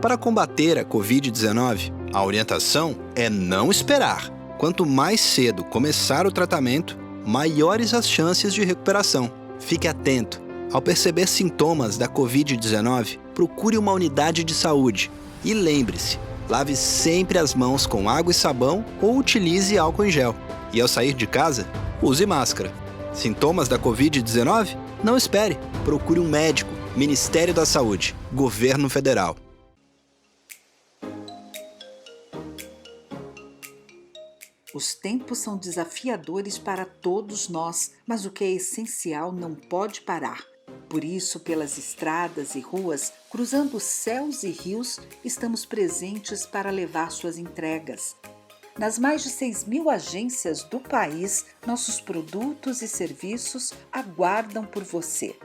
Para combater a Covid-19, a orientação é não esperar. Quanto mais cedo começar o tratamento, maiores as chances de recuperação. Fique atento. Ao perceber sintomas da Covid-19, procure uma unidade de saúde. E lembre-se, lave sempre as mãos com água e sabão ou utilize álcool em gel. E ao sair de casa, use máscara. Sintomas da Covid-19? Não espere. Procure um médico. Ministério da Saúde. Governo Federal. Os tempos são desafiadores para todos nós, mas o que é essencial não pode parar. Por isso, pelas estradas e ruas, cruzando céus e rios, estamos presentes para levar suas entregas. Nas mais de 6.000 agências do país, nossos produtos e serviços aguardam por você.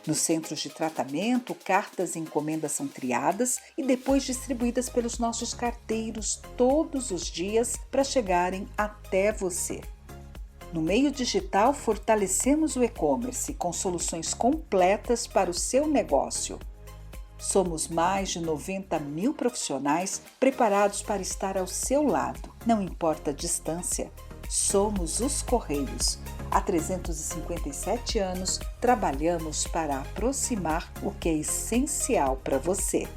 Nos centros de tratamento, cartas e encomendas são triadas e depois distribuídas pelos nossos carteiros todos os dias para chegarem até você. No meio digital, fortalecemos o e-commerce com soluções completas para o seu negócio. Somos mais de 90.000 profissionais preparados para estar ao seu lado, não importa a distância. Somos os Correios. Há 357 anos, trabalhamos para aproximar o que é essencial para você.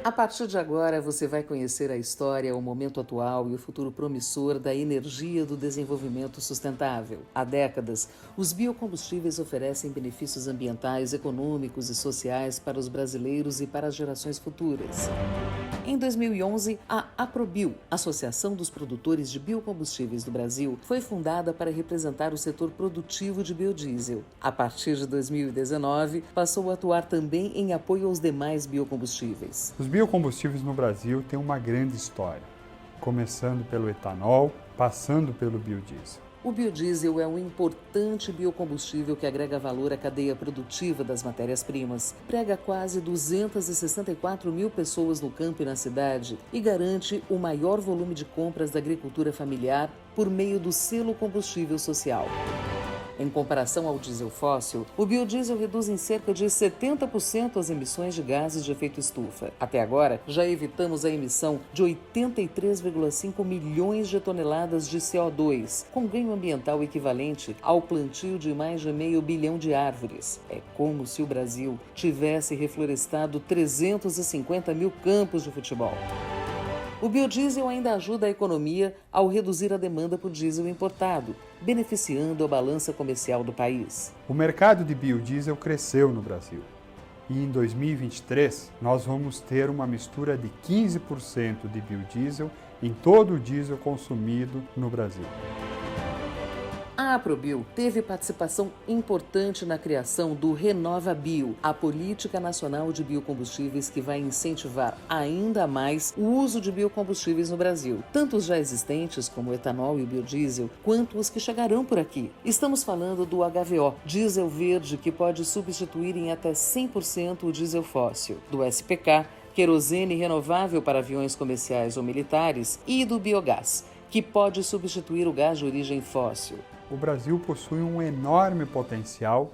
A partir de agora, você vai conhecer a história, o momento atual e o futuro promissor da energia do desenvolvimento sustentável. Há décadas, os biocombustíveis oferecem benefícios ambientais, econômicos e sociais para os brasileiros e para as gerações futuras. Em 2011, a Aprobio, Associação dos Produtores de Biocombustíveis do Brasil, foi fundada para representar o setor produtivo de biodiesel. A partir de 2019, passou a atuar também em apoio aos demais biocombustíveis. Os biocombustíveis no Brasil têm uma grande história, começando pelo etanol, passando pelo biodiesel. O biodiesel é um importante biocombustível que agrega valor à cadeia produtiva das matérias-primas, emprega quase 264 mil pessoas no campo e na cidade e garante o maior volume de compras da agricultura familiar por meio do selo combustível social. Em comparação ao diesel fóssil, o biodiesel reduz em cerca de 70% as emissões de gases de efeito estufa. Até agora, já evitamos a emissão de 83,5 milhões de toneladas de CO2, com ganho ambiental equivalente ao plantio de mais de 500 bilhão de árvores. É como se o Brasil tivesse reflorestado 350 mil campos de futebol. O biodiesel ainda ajuda a economia ao reduzir a demanda por diesel importado, beneficiando a balança comercial do país. O mercado de biodiesel cresceu no Brasil e em 2023 nós vamos ter uma mistura de 15% de biodiesel em todo o diesel consumido no Brasil. A Aprobio teve participação importante na criação do Renova Bio, a política nacional de biocombustíveis que vai incentivar ainda mais o uso de biocombustíveis no Brasil, tanto os já existentes, como o etanol e o biodiesel, quanto os que chegarão por aqui. Estamos falando do HVO, diesel verde, que pode substituir em até 100% o diesel fóssil, do SPK, querosene renovável para aviões comerciais ou militares, e do biogás, que pode substituir o gás de origem fóssil. O Brasil possui um enorme potencial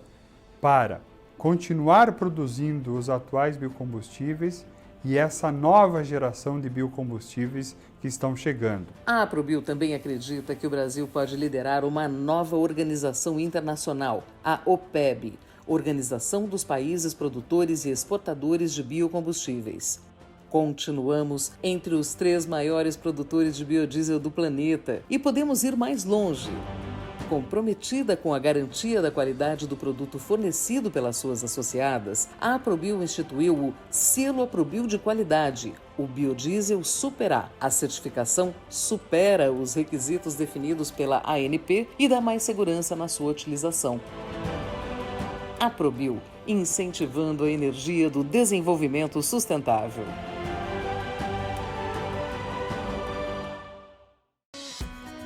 para continuar produzindo os atuais biocombustíveis e essa nova geração de biocombustíveis que estão chegando. A Aprobio também acredita que o Brasil pode liderar uma nova organização internacional, a OPEB, Organização dos Países Produtores e Exportadores de Biocombustíveis. Continuamos entre os 3 maiores produtores de biodiesel do planeta e podemos ir mais longe. Comprometida com a garantia da qualidade do produto fornecido pelas suas associadas, a Aprobio instituiu o Selo Aprobio de Qualidade, o biodiesel Super-A. A certificação supera os requisitos definidos pela ANP e dá mais segurança na sua utilização. Aprobio, incentivando a energia do desenvolvimento sustentável.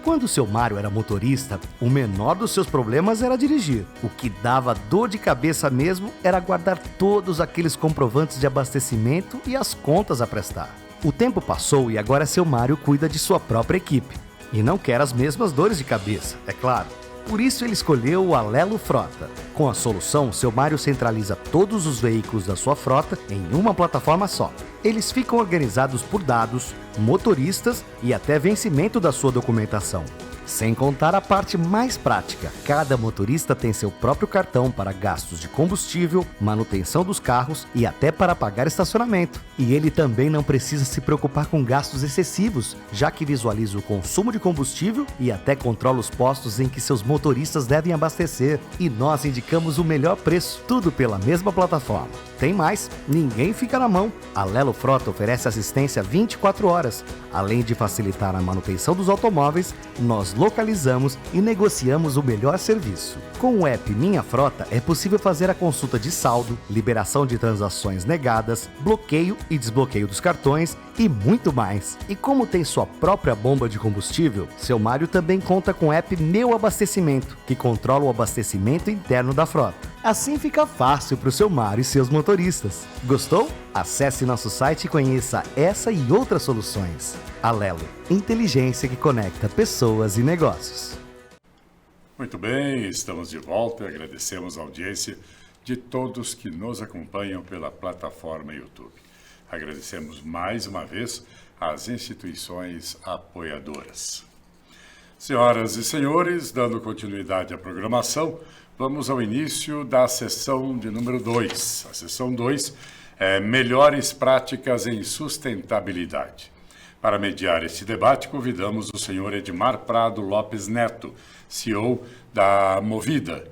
Quando seu Mário era motorista, o menor dos seus problemas era dirigir. O que dava dor de cabeça mesmo era guardar todos aqueles comprovantes de abastecimento e as contas a prestar. O tempo passou e agora seu Mário cuida de sua própria equipe. E não quer as mesmas dores de cabeça, é claro. Por isso ele escolheu o Alelo Frota. Com a solução, seu Mário centraliza todos os veículos da sua frota em uma plataforma só. Eles ficam organizados por dados, motoristas e até vencimento da sua documentação. Sem contar a parte mais prática, cada motorista tem seu próprio cartão para gastos de combustível, manutenção dos carros e até para pagar estacionamento. E ele também não precisa se preocupar com gastos excessivos, já que visualiza o consumo de combustível e até controla os postos em que seus motoristas devem abastecer. E nós indicamos o melhor preço, tudo pela mesma plataforma. Tem mais, ninguém fica na mão. A Alelo Frota oferece assistência 24 horas. Além de facilitar a manutenção dos automóveis, nós localizamos e negociamos o melhor serviço. Com o app Minha Frota, é possível fazer a consulta de saldo, liberação de transações negadas, bloqueio e desbloqueio dos cartões e muito mais. E como tem sua própria bomba de combustível, seu Mário também conta com o app Meu Abastecimento, que controla o abastecimento interno da frota. Assim fica fácil para o seu Mário e seus motoristas. Gostou? Acesse nosso site e conheça essa e outras soluções. Alelo, inteligência que conecta pessoas e negócios. Muito bem, estamos de volta e agradecemos a audiência de todos que nos acompanham pela plataforma YouTube. Agradecemos mais uma vez às instituições apoiadoras. Senhoras e senhores, dando continuidade à programação, vamos ao início da sessão de número 2. A sessão 2 é Melhores Práticas em Sustentabilidade. Para mediar este debate, convidamos o senhor Edmar Prado Lopes Neto, CEO da Movida.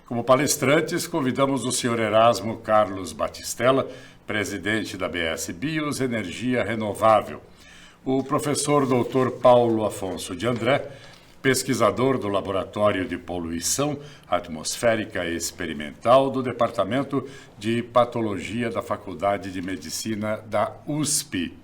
Como palestrantes, convidamos o senhor Erasmo Carlos Batistella, presidente da BS Bios Energia Renovável, o professor Dr. Paulo Afonso de André, pesquisador do Laboratório de Poluição Atmosférica Experimental do Departamento de Patologia da Faculdade de Medicina da USP,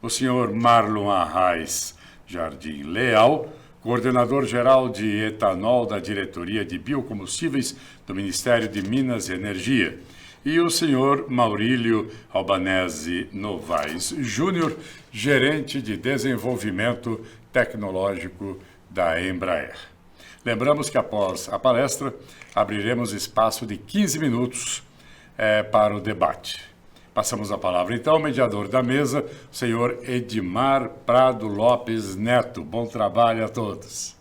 o senhor Marlon Arraes Jardim Leal, coordenador-geral de etanol da Diretoria de Biocombustíveis do Ministério de Minas e Energia, e o senhor Maurílio Albanese Novaes Júnior, gerente de desenvolvimento tecnológico da Embraer. Lembramos que após a palestra, abriremos espaço de 15 minutos para o debate. Passamos a palavra então ao mediador da mesa, o senhor Edmar Prado Lopes Neto. Bom trabalho a todos.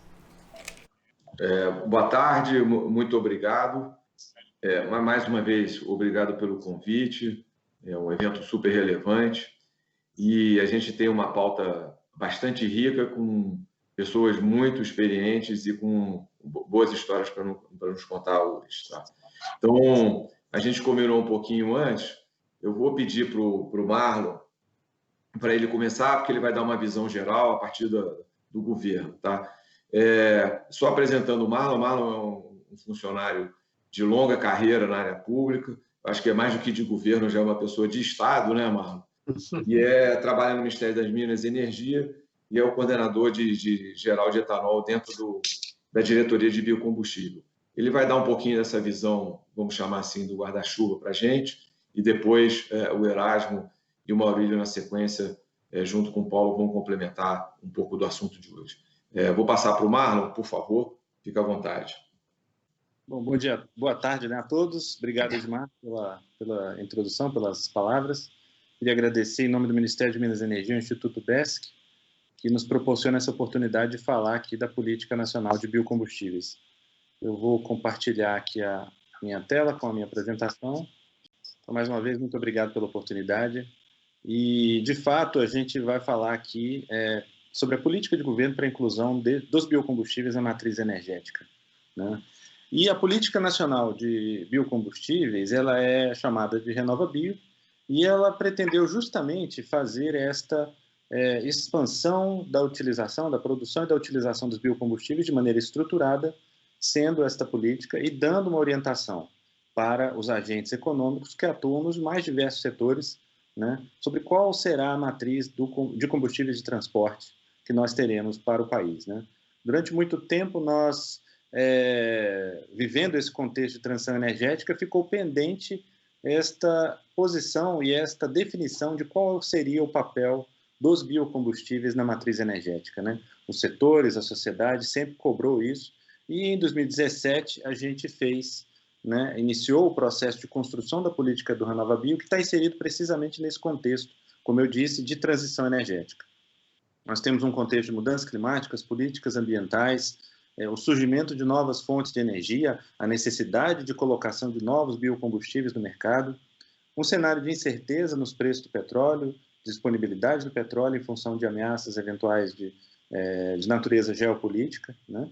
Boa tarde, muito obrigado. Mais uma vez, obrigado pelo convite. É um evento super relevante e a gente tem uma pauta bastante rica, com pessoas muito experientes e com boas histórias para nos contar hoje. Tá? Então, a gente combinou um pouquinho antes. Eu vou pedir para o Marlon, para ele começar, porque ele vai dar uma visão geral a partir do governo. Tá? Só apresentando o Marlon é um funcionário de longa carreira na área pública, acho que é mais do que de governo, já é uma pessoa de Estado, né, Marlon? E trabalha no Ministério das Minas e Energia e é o coordenador geral de etanol dentro da Diretoria de Biocombustível. Ele vai dar um pouquinho dessa visão, vamos chamar assim, do guarda-chuva para a gente, e depois o Erasmo e o Maurílio, na sequência, junto com o Paulo, vão complementar um pouco do assunto de hoje. Vou passar para o Marlon, por favor, fica à vontade. Bom dia, boa tarde, né, a todos. Obrigado, Edmar, pela introdução, pelas palavras. Queria agradecer, em nome do Ministério de Minas e Energia, o Instituto BESC, que nos proporciona essa oportunidade de falar aqui da Política Nacional de Biocombustíveis. Eu vou compartilhar aqui a minha tela com a minha apresentação. Então, mais uma vez, muito obrigado pela oportunidade. E, de fato, a gente vai falar aqui sobre a política de governo para a inclusão dos biocombustíveis na matriz energética, né? E a Política Nacional de Biocombustíveis, ela é chamada de RenovaBio, e ela pretendeu justamente fazer esta expansão da utilização, da produção e da utilização dos biocombustíveis de maneira estruturada, sendo esta política e dando uma orientação para os agentes econômicos que atuam nos mais diversos setores, né, sobre qual será a matriz de combustíveis de transporte que nós teremos para o país, né? Durante muito tempo, nós, vivendo esse contexto de transição energética, ficou pendente esta posição e esta definição de qual seria o papel dos biocombustíveis na matriz energética, né? Os setores, a sociedade sempre cobrou isso, E em 2017 a gente fez, né, iniciou o processo de construção da política do RenovaBio, que está inserido precisamente nesse contexto, como eu disse, de transição energética. Nós temos um contexto de mudanças climáticas, políticas ambientais, o surgimento de novas fontes de energia, a necessidade de colocação de novos biocombustíveis no mercado, um cenário de incerteza nos preços do petróleo, disponibilidade do petróleo em função de ameaças eventuais de natureza geopolítica, né?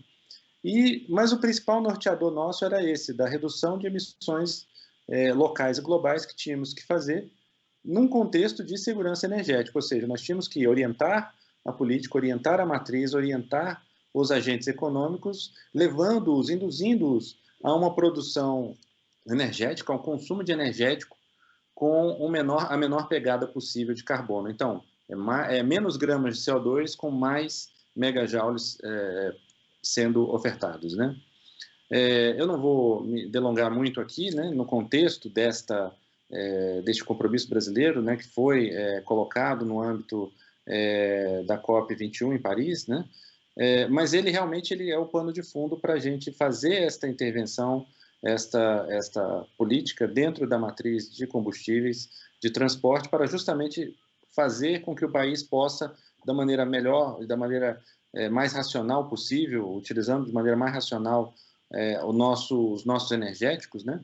Mas o principal norteador nosso era esse, da redução de emissões locais e globais que tínhamos que fazer num contexto de segurança energética, ou seja, nós tínhamos que orientar a política, orientar a matriz, orientar os agentes econômicos, levando-os, induzindo-os a uma produção energética, a um consumo de energético com a menor pegada possível de carbono. Então, menos gramas de CO2 com mais megajoules sendo ofertados, né? Eu não vou me delongar muito aqui, né, no contexto deste compromisso brasileiro, né, que foi colocado no âmbito da COP21 em Paris, né? Mas ele realmente é o pano de fundo para a gente fazer esta intervenção, esta política dentro da matriz de combustíveis de transporte, para justamente fazer com que o país possa, da maneira melhor, da maneira mais racional possível, utilizando de maneira mais racional os nossos energéticos, né?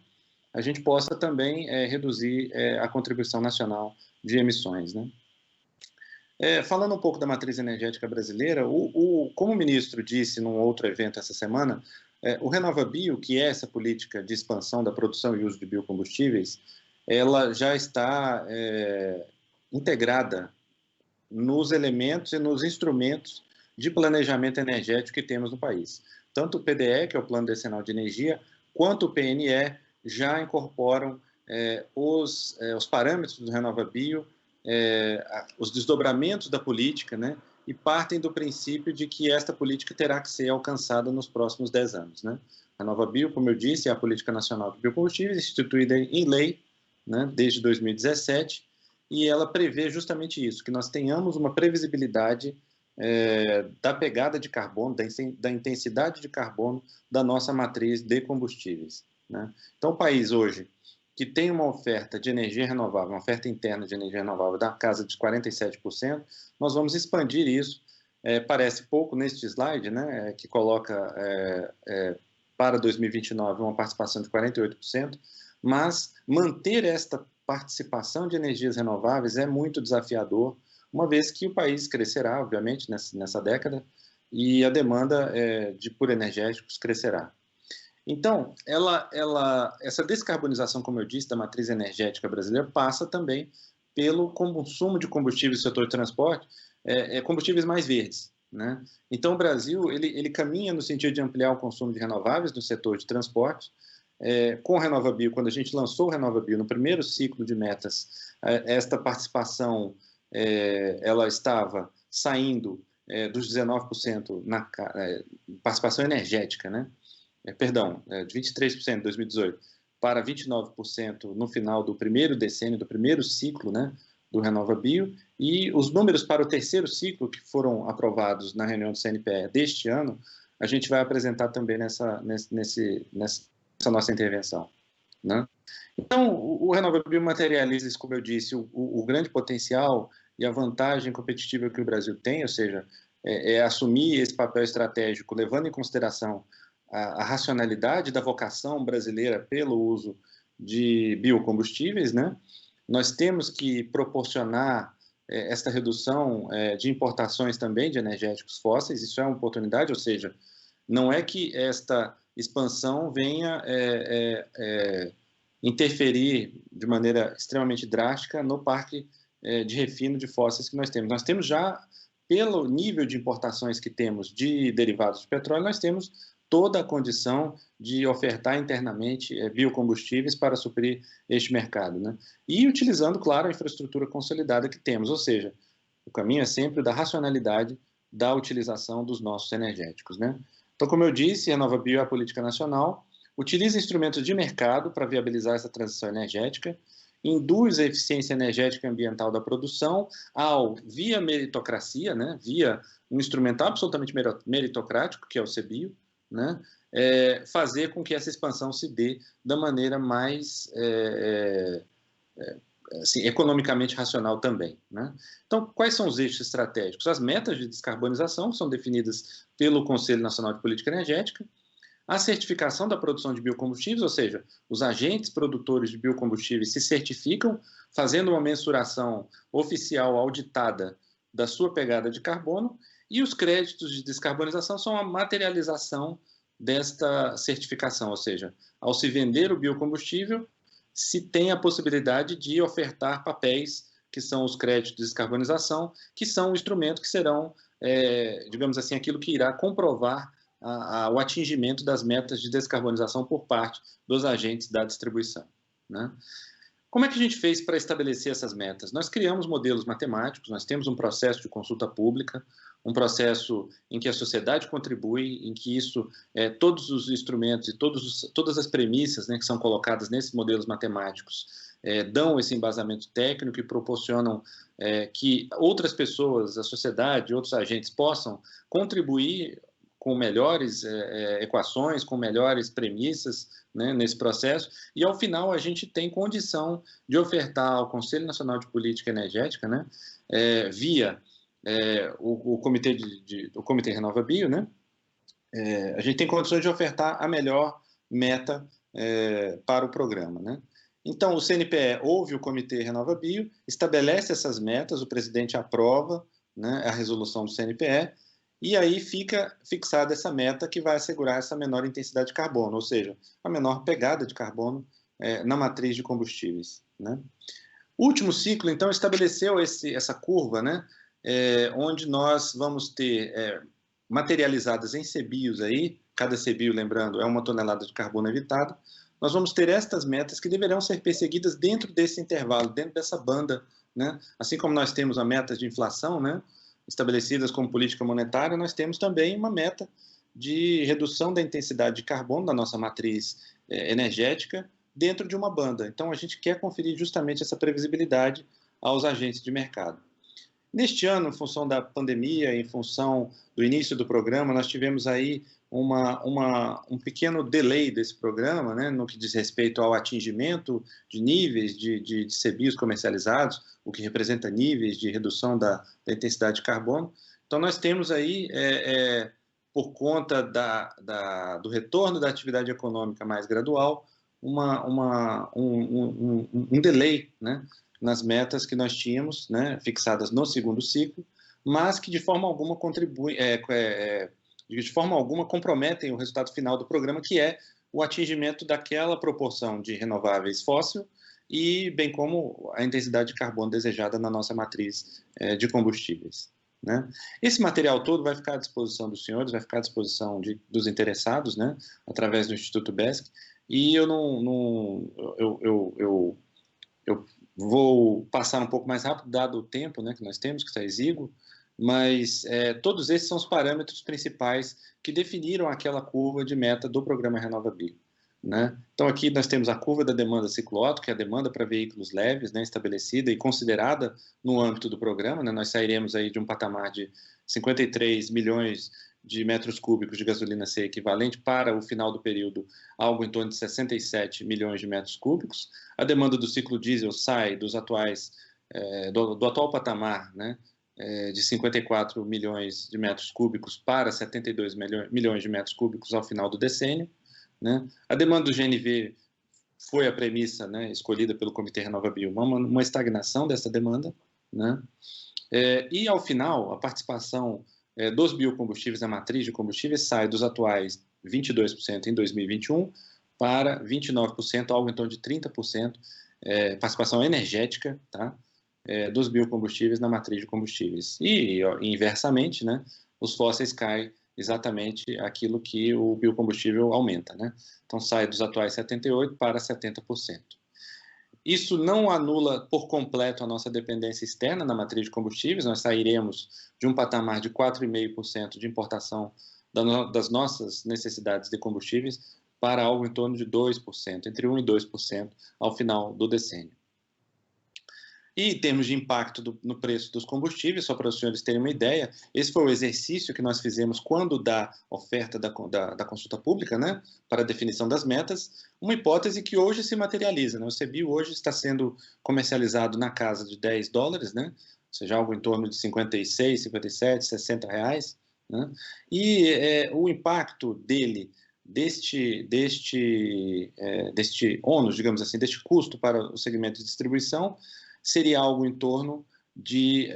A gente possa também reduzir a contribuição nacional de emissões, né? Falando um pouco da matriz energética brasileira, como o ministro disse num outro evento essa semana, o RenovaBio, que é essa política de expansão da produção e uso de biocombustíveis, ela já está integrada nos elementos e nos instrumentos de planejamento energético que temos no país. Tanto o PDE, que é o Plano Decenal de Energia, quanto o PNE já incorporam os parâmetros do RenovaBio, os desdobramentos da política, né, e partem do princípio de que esta política terá que ser alcançada nos próximos 10 anos. Né? A RenovaBio, como eu disse, é a Política Nacional de Biocombustíveis, instituída em lei, né, desde 2017, e ela prevê justamente isso, que nós tenhamos uma previsibilidade da pegada de carbono, da intensidade de carbono da nossa matriz de combustíveis. Né? Então, o país hoje, que tem uma oferta de energia renovável, uma oferta interna de energia renovável da casa de 47%, nós vamos expandir isso. Parece pouco neste slide, né, que coloca para 2029 uma participação de 48%, mas manter esta participação de energias renováveis é muito desafiador, uma vez que o país crescerá, obviamente, nessa década, e a demanda por energéticos crescerá. Então, essa descarbonização, como eu disse, da matriz energética brasileira passa também pelo consumo de combustíveis do setor de transporte, combustíveis mais verdes. Né? Então, o Brasil ele caminha no sentido de ampliar o consumo de renováveis no setor de transporte. Com o RenovaBio, quando a gente lançou o RenovaBio no primeiro ciclo de metas, esta participação ela estava saindo dos 19% na participação energética, né? De 23% em 2018 para 29% no final do primeiro decênio, do primeiro ciclo, né, do RenovaBio, e os números para o terceiro ciclo, que foram aprovados na reunião do CNPE deste ano, a gente vai apresentar também nessa nossa intervenção. Né? Então, o RenovaBio materializa isso, como eu disse, o grande potencial e a vantagem competitiva que o Brasil tem, ou seja, assumir esse papel estratégico, levando em consideração a racionalidade da vocação brasileira pelo uso de biocombustíveis, né? Nós temos que proporcionar esta redução de importações também de energéticos fósseis, isso é uma oportunidade, ou seja, não é que esta expansão venha interferir de maneira extremamente drástica no parque de refino de fósseis que nós temos. Nós temos já, pelo nível de importações que temos de derivados de petróleo, nós temos toda a condição de ofertar internamente biocombustíveis para suprir este mercado. Né? E utilizando, claro, a infraestrutura consolidada que temos, ou seja, o caminho é sempre da racionalidade da utilização dos nossos energéticos. Né? Então, como eu disse, a RenovaBio é a política nacional, utiliza instrumentos de mercado para viabilizar essa transição energética, induz a eficiência energética e ambiental da produção via meritocracia, né, via um instrumento absolutamente meritocrático, que é o CBio, né, fazer com que essa expansão se dê da maneira mais assim, economicamente racional também, né? Então, quais são os eixos estratégicos? As metas de descarbonização são definidas pelo Conselho Nacional de Política Energética, a certificação da produção de biocombustíveis, ou seja, os agentes produtores de biocombustíveis se certificam, fazendo uma mensuração oficial auditada da sua pegada de carbono, e os créditos de descarbonização são a materialização desta certificação, ou seja, ao se vender o biocombustível, se tem a possibilidade de ofertar papéis, que são os créditos de descarbonização, que são o instrumento que serão, digamos assim, aquilo que irá comprovar o atingimento das metas de descarbonização por parte dos agentes da distribuição, né? Como é que a gente fez para estabelecer essas metas? Nós criamos modelos matemáticos, nós temos um processo de consulta pública, um processo em que a sociedade contribui, em que isso, todos os instrumentos e todas as premissas, né, que são colocadas nesses modelos matemáticos dão esse embasamento técnico e proporcionam que outras pessoas, a sociedade, outros agentes possam contribuir com melhores equações, com melhores premissas, né, nesse processo, e ao final a gente tem condição de ofertar ao Conselho Nacional de Política Energética, né, via o Comitê RenovaBio, né, a gente tem condições de ofertar a melhor meta para o programa, né. Então, o CNPE ouve o Comitê RenovaBio, estabelece essas metas, o presidente aprova, né, a resolução do CNPE, e aí fica fixada essa meta que vai assegurar essa menor intensidade de carbono, ou seja, a menor pegada de carbono na matriz de combustíveis, né? O último ciclo, então, estabeleceu essa curva, né, onde nós vamos ter materializadas em CBIOs aí, cada CBIO, lembrando, é 1 tonelada de carbono evitado, nós vamos ter estas metas que deverão ser perseguidas dentro desse intervalo, dentro dessa banda, né? Assim como nós temos a meta de inflação, né, estabelecidas como política monetária, nós temos também uma meta de redução da intensidade de carbono da nossa matriz energética dentro de uma banda. Então, a gente quer conferir justamente essa previsibilidade aos agentes de mercado. Neste ano, em função da pandemia, em função do início do programa, nós tivemos aí um pequeno delay desse programa, né, no que diz respeito ao atingimento de níveis de CBIOs comercializados, o que representa níveis de redução da intensidade de carbono. Então, nós temos aí, por conta do retorno da atividade econômica mais gradual, um delay, né, nas metas que nós tínhamos, né, fixadas no segundo ciclo, mas que de forma alguma de forma alguma comprometem o resultado final do programa, que é o atingimento daquela proporção de renováveis fóssil e bem como a intensidade de carbono desejada na nossa matriz de combustíveis, né? Esse material todo vai ficar à disposição dos senhores, vai ficar à disposição dos interessados, né, através do Instituto BESC, e eu vou passar um pouco mais rápido, dado o tempo, né, que nós temos, que está exíguo, mas todos esses são os parâmetros principais que definiram aquela curva de meta do programa RenovaBio, né? Então, aqui nós temos a curva da demanda ciclo-Otto, que é a demanda para veículos leves, né, estabelecida e considerada no âmbito do programa, né? Nós sairemos aí de um patamar de 53 milhões de metros cúbicos de gasolina C equivalente para o final do período, algo em torno de 67 milhões de metros cúbicos. A demanda do ciclo diesel sai dos atuais, do atual patamar, né, de 54 milhões de metros cúbicos para 72 milhões de metros cúbicos ao final do decênio, né? A demanda do GNV foi a premissa, né, escolhida pelo Comitê RenovaBio, uma estagnação dessa demanda, né? E ao final, a participação dos biocombustíveis na matriz de combustíveis sai dos atuais 22% em 2021 para 29%, algo em torno de 30%, participação energética, tá? Dos biocombustíveis na matriz de combustíveis. E, inversamente, né, os fósseis caem exatamente aquilo que o biocombustível aumenta, né? Então, sai dos atuais 78% para 70%. Isso não anula por completo a nossa dependência externa na matriz de combustíveis, nós sairemos de um patamar de 4,5% de importação das nossas necessidades de combustíveis para algo em torno de 2%, entre 1% e 2% ao final do decênio. E em termos de impacto no preço dos combustíveis, só para os senhores terem uma ideia, esse foi o exercício que nós fizemos quando da oferta da consulta pública, né, para a definição das metas, uma hipótese que hoje se materializa, né? O CBIO hoje está sendo comercializado na casa de $10, né, ou seja, algo em torno de 56, 57, 60 reais, né? E o impacto deste ônus, digamos assim, deste custo para o segmento de distribuição, seria algo em torno de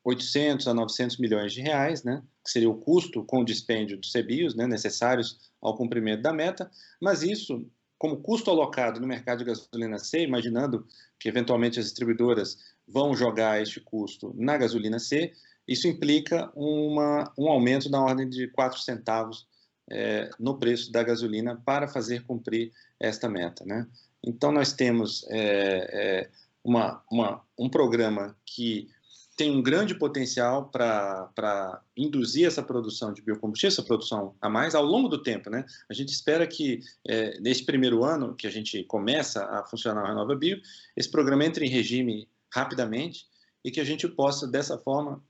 800 a 900 milhões de reais, né, que seria o custo com o dispêndio dos CBIOs, né, necessários ao cumprimento da meta, mas isso, como custo alocado no mercado de gasolina C, imaginando que eventualmente as distribuidoras vão jogar este custo na gasolina C, isso implica um aumento na ordem de 4 centavos no preço da gasolina para fazer cumprir esta meta, né? Então, nós temos um programa que tem um grande potencial para induzir essa produção de biocombustível, essa produção a mais, ao longo do tempo, né? A gente espera que, nesse primeiro ano que a gente começa a funcionar o RenovaBio, esse programa entre em regime rapidamente e que a gente possa, dessa forma,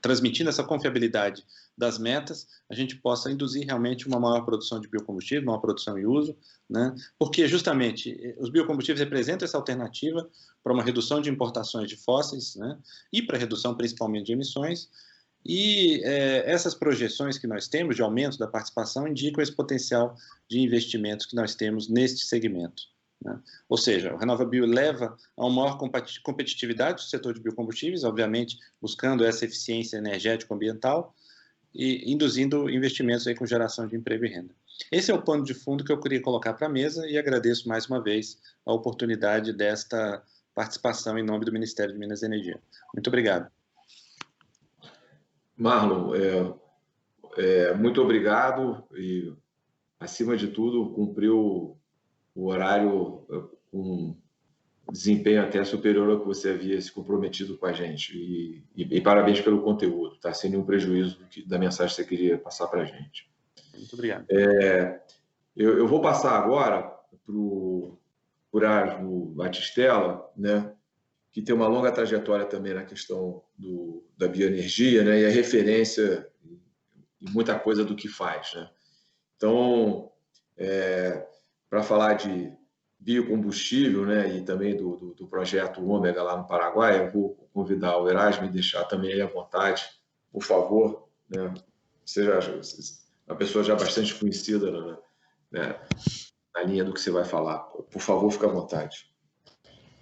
transmitindo essa confiabilidade das metas, a gente possa induzir realmente uma maior produção de biocombustível, maior produção e uso, né? Porque justamente os biocombustíveis representam essa alternativa para uma redução de importações de fósseis, né? E para redução principalmente de emissões, e essas projeções que nós temos de aumento da participação indicam esse potencial de investimentos que nós temos neste segmento, né? Ou seja, o RenovaBio leva a uma maior competitividade do setor de biocombustíveis, obviamente buscando essa eficiência energético-ambiental e induzindo investimentos aí com geração de emprego e renda. Esse é o pano de fundo que eu queria colocar para a mesa e agradeço mais uma vez a oportunidade desta participação em nome do Ministério de Minas e Energia. Muito obrigado. Marlon, muito obrigado e, acima de tudo, cumpriu o horário com desempenho até superior ao que você havia se comprometido com a gente. E parabéns pelo conteúdo, tá? Sem nenhum prejuízo da mensagem que você queria passar para a gente. Muito obrigado. Eu vou passar agora para o Erasmo Batistella, né, que tem uma longa trajetória também na questão da bioenergia, né, e a referência em muita coisa do que faz, né? Então, para falar de biocombustível, né, e também do projeto Ômega lá no Paraguai, eu vou convidar o Erasmo e deixar também ele à vontade, por favor, né? Seja uma pessoa já bastante conhecida, né, na linha do que você vai falar. Por favor, fique à vontade.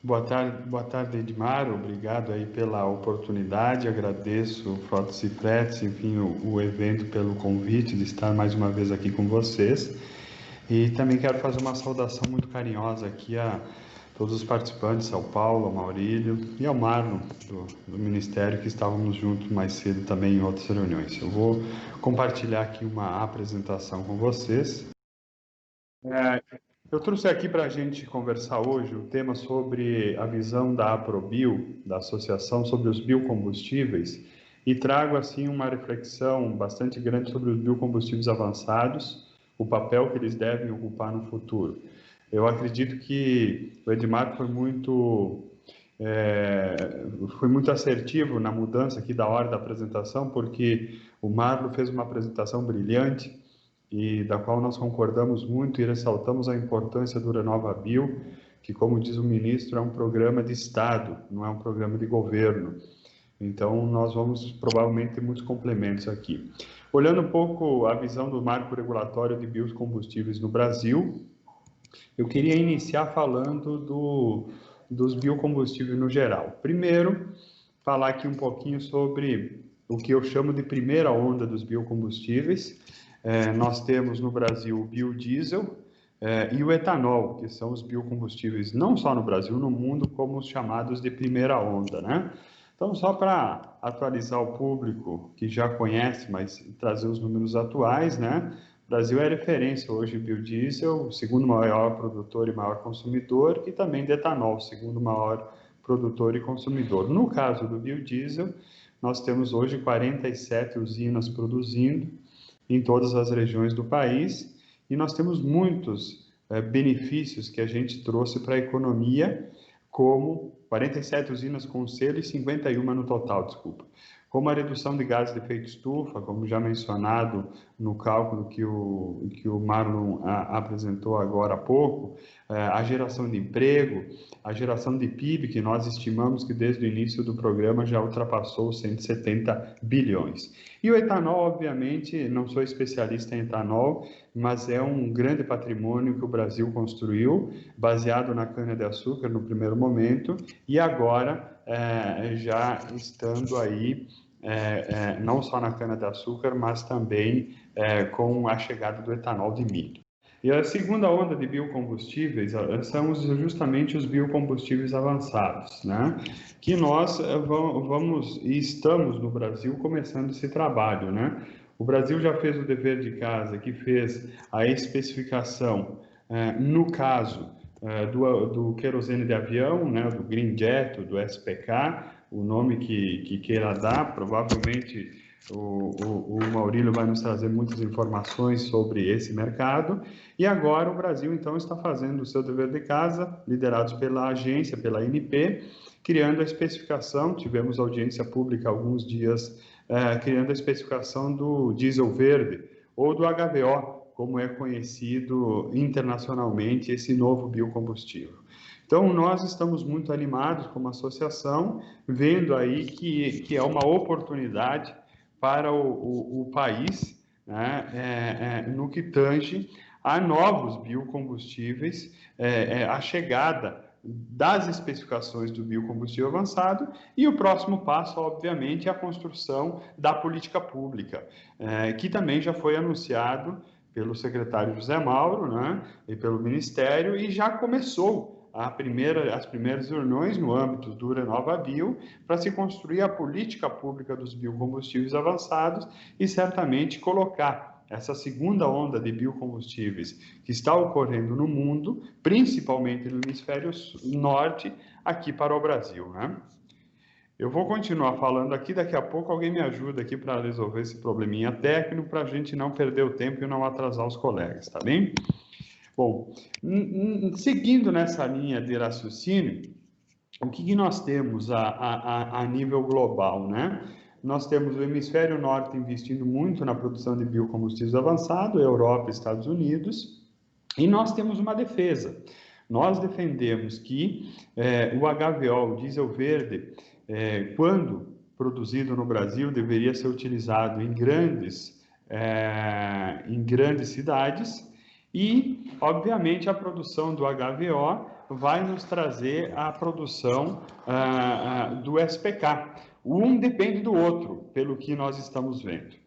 Boa tarde, Edmar. Obrigado aí pela oportunidade. Agradeço o Frota Cipretes, enfim, o evento pelo convite de estar mais uma vez aqui com vocês. E também quero fazer uma saudação muito carinhosa aqui a todos os participantes, ao Paulo, ao Maurílio e ao Marlon do Ministério, que estávamos juntos mais cedo também em outras reuniões. Eu vou compartilhar aqui uma apresentação com vocês. Eu trouxe aqui para a gente conversar hoje o tema sobre a visão da APROBio, da Associação sobre os Biocombustíveis, e trago assim uma reflexão bastante grande sobre os biocombustíveis avançados, o papel que eles devem ocupar no futuro. Eu acredito que o Edmar foi muito assertivo na mudança aqui da hora da apresentação, porque o Marlon fez uma apresentação brilhante e da qual nós concordamos muito e ressaltamos a importância do RenovaBio, que, como diz o ministro, é um programa de Estado, não é um programa de governo. Então, nós vamos provavelmente ter muitos complementos aqui. Olhando um pouco a visão do marco regulatório de biocombustíveis no Brasil, eu queria iniciar falando dos biocombustíveis no geral. Primeiro, falar aqui um pouquinho sobre o que eu chamo de primeira onda dos biocombustíveis. Nós temos no Brasil o biodiesel e o etanol, que são os biocombustíveis não só no Brasil, no mundo, como os chamados de primeira onda, né? Então, só para atualizar o público que já conhece, mas trazer os números atuais, né? O Brasil é referência hoje em biodiesel, o segundo maior produtor e maior consumidor, e também de etanol, o segundo maior produtor e consumidor. No caso do biodiesel, nós temos hoje 47 usinas produzindo em todas as regiões do país, e nós temos muitos benefícios que a gente trouxe para a economia como 47 usinas com selo e 51 no total, desculpa. Como a redução de gases de efeito estufa, como já mencionado no cálculo que o Marlon apresentou agora há pouco, a geração de emprego, a geração de PIB, que nós estimamos que desde o início do programa já ultrapassou os 170 bilhões. E o etanol, obviamente, não sou especialista em etanol, mas é um grande patrimônio que o Brasil construiu, baseado na cana-de-açúcar no primeiro momento, e agora já estando aí, não só na cana-de-açúcar, mas também com a chegada do etanol de milho. E a segunda onda de biocombustíveis são justamente os biocombustíveis avançados, né? Que nós vamos e estamos no Brasil começando esse trabalho, né? O Brasil já fez o dever de casa, que fez a especificação, no caso do querosene de avião, né? Do Green Jet, do SPK, o nome que queira dar, provavelmente o Maurílio vai nos trazer muitas informações sobre esse mercado. E agora o Brasil, então, está fazendo o seu dever de casa, liderados pela agência, pela ANP, criando a especificação, tivemos audiência pública há alguns dias, criando a especificação do diesel verde, ou do HVO, como é conhecido internacionalmente esse novo biocombustível. Então, nós estamos muito animados como associação, vendo aí que é uma oportunidade para o país, né, no que tange a novos biocombustíveis, a chegada das especificações do biocombustível avançado e o próximo passo, obviamente, é a construção da política pública, que também já foi anunciado pelo secretário José Mauro, né, e pelo Ministério, e já começou as primeiras reuniões no âmbito do RenovaBio para se construir a política pública dos biocombustíveis avançados e certamente colocar essa segunda onda de biocombustíveis que está ocorrendo no mundo, principalmente no hemisfério norte, aqui para o Brasil, né? Eu vou continuar falando aqui, daqui a pouco alguém me ajuda aqui para resolver esse probleminha técnico, para a gente não perder o tempo e não atrasar os colegas, tá bem? Bom, seguindo nessa linha de raciocínio, o que nós temos a nível global, né? Nós temos o hemisfério norte investindo muito na produção de biocombustíveis avançados, Europa e Estados Unidos, e nós temos uma defesa. Nós defendemos que o HVO, o diesel verde, quando produzido no Brasil, deveria ser utilizado em grandes cidades e, obviamente, a produção do HVO vai nos trazer a produção do SPK. Um depende do outro, pelo que nós estamos vendo.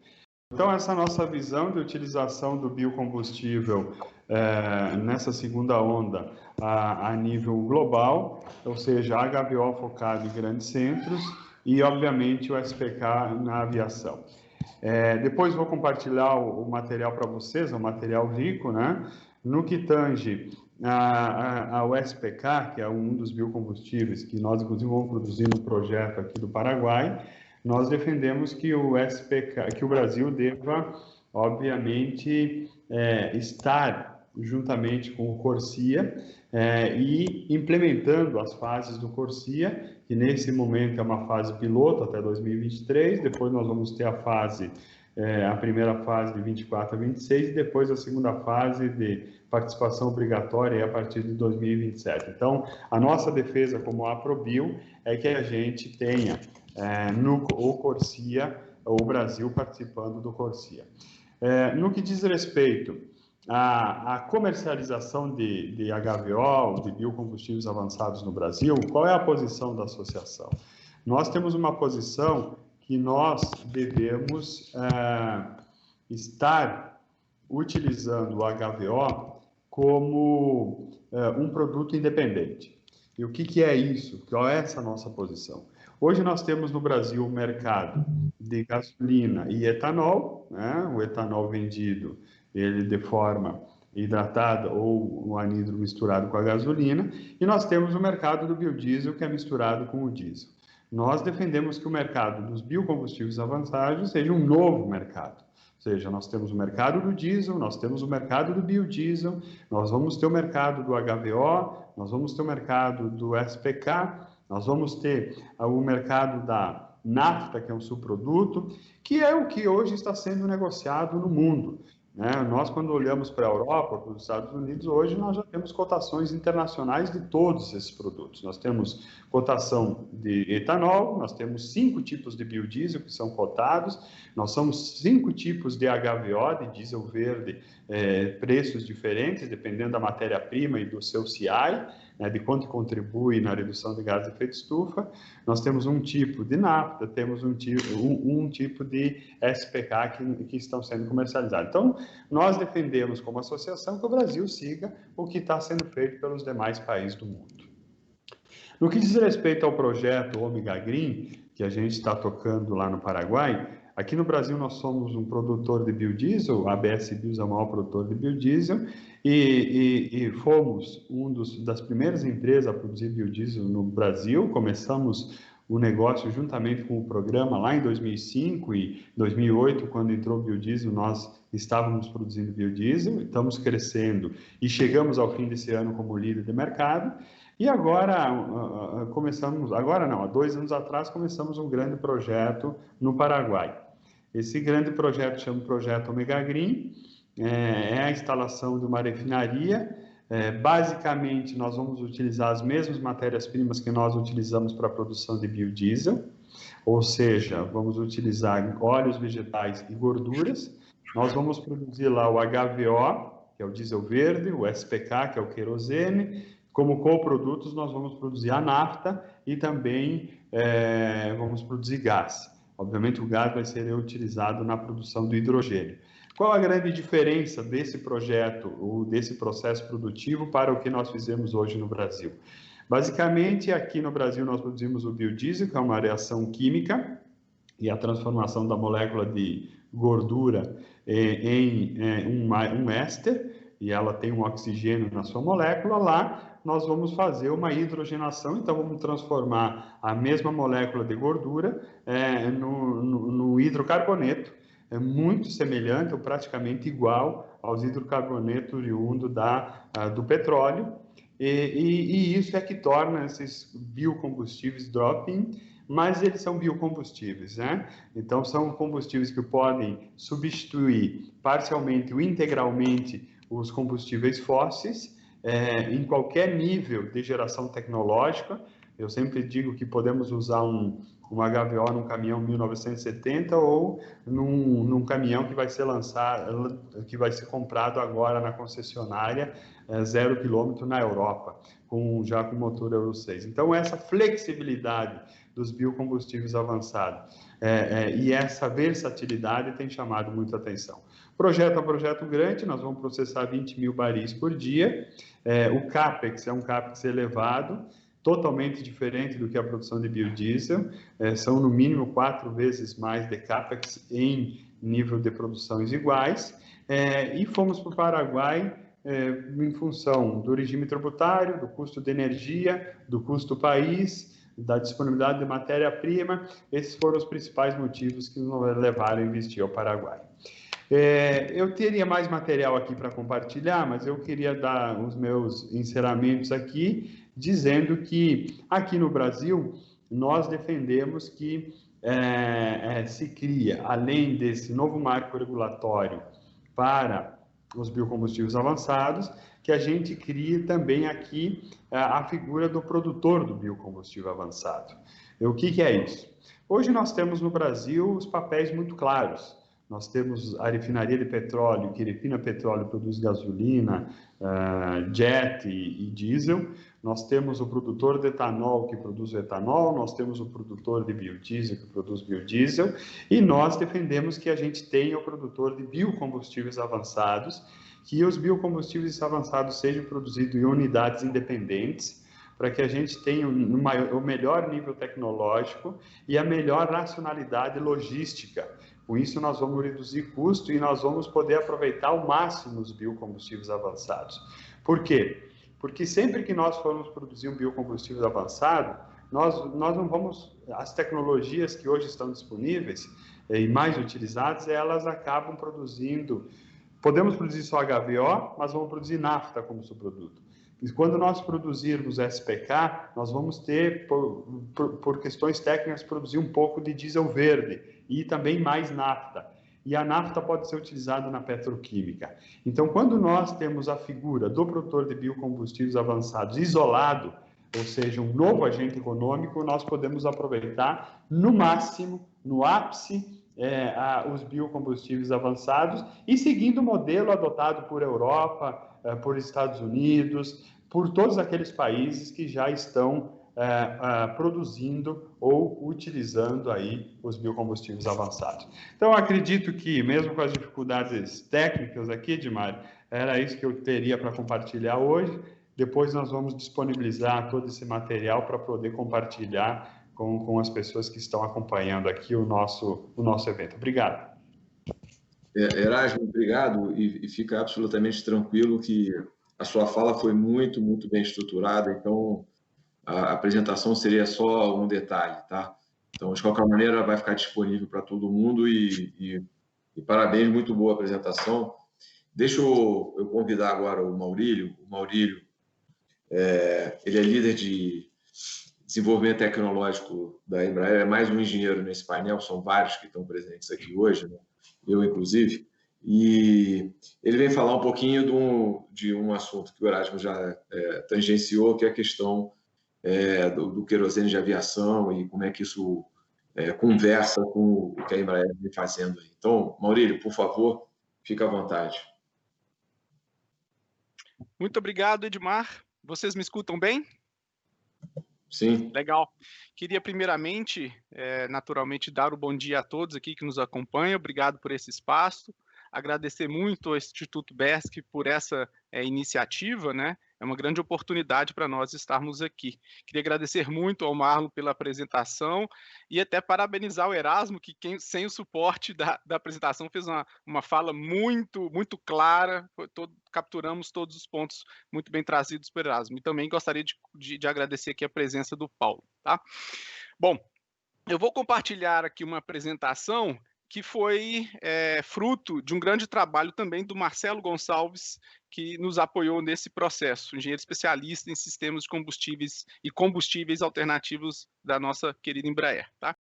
Então, essa nossa visão de utilização do biocombustível nessa segunda onda a nível global, ou seja, HVO focado em grandes centros e, obviamente, o SPK na aviação. Depois vou compartilhar o material para vocês, um material rico, né? No que tange ao SPK, que é um dos biocombustíveis que nós, inclusive, vamos produzir no projeto aqui do Paraguai, nós defendemos que o SPK, que o Brasil deva, obviamente, estar juntamente com o CORSIA e implementando as fases do CORSIA, que nesse momento é uma fase piloto até 2023, depois nós vamos ter a primeira fase de 24 a 26 e depois a segunda fase de participação obrigatória a partir de 2027. Então, a nossa defesa como APROBio é que a gente tenha o CORSIA, o Brasil participando do CORSIA. No que diz respeito à comercialização de HVO, de biocombustíveis avançados no Brasil, qual é a posição da associação? Nós temos uma posição que nós devemos estar utilizando o HVO como um produto independente. E o que é isso? Qual é essa nossa posição? Hoje nós temos no Brasil o mercado de gasolina e etanol, né? O etanol vendido ele de forma hidratada ou o anidro misturado com a gasolina, e nós temos o mercado do biodiesel que é misturado com o diesel. Nós defendemos que o mercado dos biocombustíveis avançados seja um novo mercado. Ou seja, nós temos o mercado do diesel, nós temos o mercado do biodiesel, nós vamos ter o mercado do HVO, nós vamos ter o mercado do SPK, nós vamos ter o mercado da nafta, que é um subproduto, que é o que hoje está sendo negociado no mundo. Nós, quando olhamos para a Europa, para os Estados Unidos, hoje nós já temos cotações internacionais de todos esses produtos. Nós temos cotação de etanol, nós temos 5 tipos de biodiesel que são cotados, nós temos 5 tipos de HVO, de diesel verde, preços diferentes, dependendo da matéria-prima e do seu CI, de quanto contribui na redução de gases de efeito estufa. Nós temos um tipo de nafta, temos um tipo de SPK que estão sendo comercializados. Então, nós defendemos como associação que o Brasil siga o que está sendo feito pelos demais países do mundo. No que diz respeito ao projeto Ômega Green, que a gente está tocando lá no Paraguai, aqui no Brasil nós somos um produtor de biodiesel, a ABS Bios é o maior produtor de biodiesel, e fomos das primeiras empresas a produzir biodiesel no Brasil. Começamos o negócio juntamente com o programa lá em 2005 e 2008, quando entrou o biodiesel, nós estávamos produzindo biodiesel, estamos crescendo e chegamos ao fim desse ano como líder de mercado. E agora, há 2 anos atrás, começamos um grande projeto no Paraguai. Esse grande projeto chama Projeto Ômega Green, é a instalação de uma refinaria. Basicamente, nós vamos utilizar as mesmas matérias-primas que nós utilizamos para a produção de biodiesel, ou seja, vamos utilizar óleos vegetais e gorduras. Nós vamos produzir lá o HVO, que é o diesel verde, o SPK, que é o querosene. Como coprodutos, nós vamos produzir a nafta e também vamos produzir gás. Obviamente, o gás vai ser utilizado na produção do hidrogênio. Qual a grande diferença desse projeto ou desse processo produtivo para o que nós fizemos hoje no Brasil? Basicamente, aqui no Brasil nós produzimos o biodiesel, que é uma reação química e a transformação da molécula de gordura em um éster, e ela tem um oxigênio na sua molécula. Lá nós vamos fazer uma hidrogenação, então vamos transformar a mesma molécula de gordura no hidrocarboneto, muito semelhante ou praticamente igual aos hidrocarbonetos oriundos do petróleo, e isso é que torna esses biocombustíveis drop-in, mas eles são biocombustíveis, Então, são combustíveis que podem substituir parcialmente ou integralmente os combustíveis fósseis, em qualquer nível de geração tecnológica. Eu sempre digo que podemos usar um HVO num caminhão 1970 ou num caminhão que vai ser lançado, que vai ser comprado agora na concessionária 0 km na Europa, já com motor Euro 6. Então, essa flexibilidade dos biocombustíveis avançados e essa versatilidade tem chamado muita atenção. O projeto é um projeto grande, nós vamos processar 20 mil baris por dia. O CAPEX é um CAPEX elevado, totalmente diferente do que a produção de biodiesel, são no mínimo 4 vezes mais de CAPEX em nível de produções iguais, e fomos para o Paraguai em função do regime tributário, do custo de energia, do custo país, da disponibilidade de matéria-prima. Esses foram os principais motivos que nos levaram a investir ao Paraguai. Eu teria mais material aqui para compartilhar, mas eu queria dar os meus encerramentos aqui, dizendo que aqui no Brasil nós defendemos que se cria, além desse novo marco regulatório para os biocombustíveis avançados, que a gente crie também aqui a figura do produtor do biocombustível avançado. O que é isso? Hoje nós temos no Brasil os papéis muito claros. Nós temos a refinaria de petróleo, que refina petróleo, produz gasolina, jet e diesel. Nós temos o produtor de etanol, que produz o etanol. Nós temos o produtor de biodiesel, que produz biodiesel. E nós defendemos que a gente tenha o produtor de biocombustíveis avançados, que os biocombustíveis avançados sejam produzidos em unidades independentes, para que a gente tenha o melhor nível tecnológico e a melhor racionalidade logística. Com isso, nós vamos reduzir custo e nós vamos poder aproveitar ao máximo os biocombustíveis avançados. Por quê? Porque sempre que nós formos produzir um biocombustível avançado, nós não vamos as tecnologias que hoje estão disponíveis e mais utilizadas, elas acabam produzindo, podemos produzir só HVO, mas vamos produzir nafta como subproduto. E quando nós produzirmos SPK, nós vamos ter, por questões técnicas, produzir um pouco de diesel verde e também mais nafta. E a nafta pode ser utilizada na petroquímica. Então, quando nós temos a figura do produtor de biocombustíveis avançados isolado, ou seja, um novo agente econômico, nós podemos aproveitar, no máximo, no ápice, os biocombustíveis avançados e seguindo o modelo adotado por Europa, por Estados Unidos, por todos aqueles países que já estão produzindo ou utilizando aí os biocombustíveis avançados. Então, acredito que, mesmo com as dificuldades técnicas aqui, Edmar, era isso que eu teria para compartilhar hoje. Depois nós vamos disponibilizar todo esse material para poder compartilhar com as pessoas que estão acompanhando aqui o nosso evento. Obrigado. Erasmo, obrigado, e fica absolutamente tranquilo que a sua fala foi muito, muito bem estruturada, então a apresentação seria só um detalhe, tá? Então, de qualquer maneira, vai ficar disponível para todo mundo e parabéns, muito boa apresentação. Deixa eu convidar agora o Maurílio. O Maurílio, ele é líder de desenvolvimento tecnológico da Embraer, é mais um engenheiro nesse painel, são vários que estão presentes aqui hoje, né? Eu, inclusive, e ele vem falar um pouquinho de um assunto que o Erasmo já tangenciou, que é a questão do querosene de aviação e como é que isso conversa com o que a Embraer vem fazendo. Então, Maurílio, por favor, fica à vontade. Muito obrigado, Edmar. Vocês me escutam bem? Sim. Legal. Queria primeiramente, naturalmente, dar o bom dia a todos aqui que nos acompanham. Obrigado por esse espaço. Agradecer muito ao Instituto BESC por essa iniciativa, né? É uma grande oportunidade para nós estarmos aqui. Queria agradecer muito ao Marlon pela apresentação e até parabenizar o Erasmo, que sem o suporte da apresentação fez uma fala muito, muito clara, capturamos todos os pontos muito bem trazidos pelo Erasmo. E também gostaria de agradecer aqui a presença do Paulo. Tá? Bom, eu vou compartilhar aqui uma apresentação que foi fruto de um grande trabalho também do Marcelo Gonçalves, que nos apoiou nesse processo, engenheiro especialista em sistemas de combustíveis e combustíveis alternativos da nossa querida Embraer. Tá?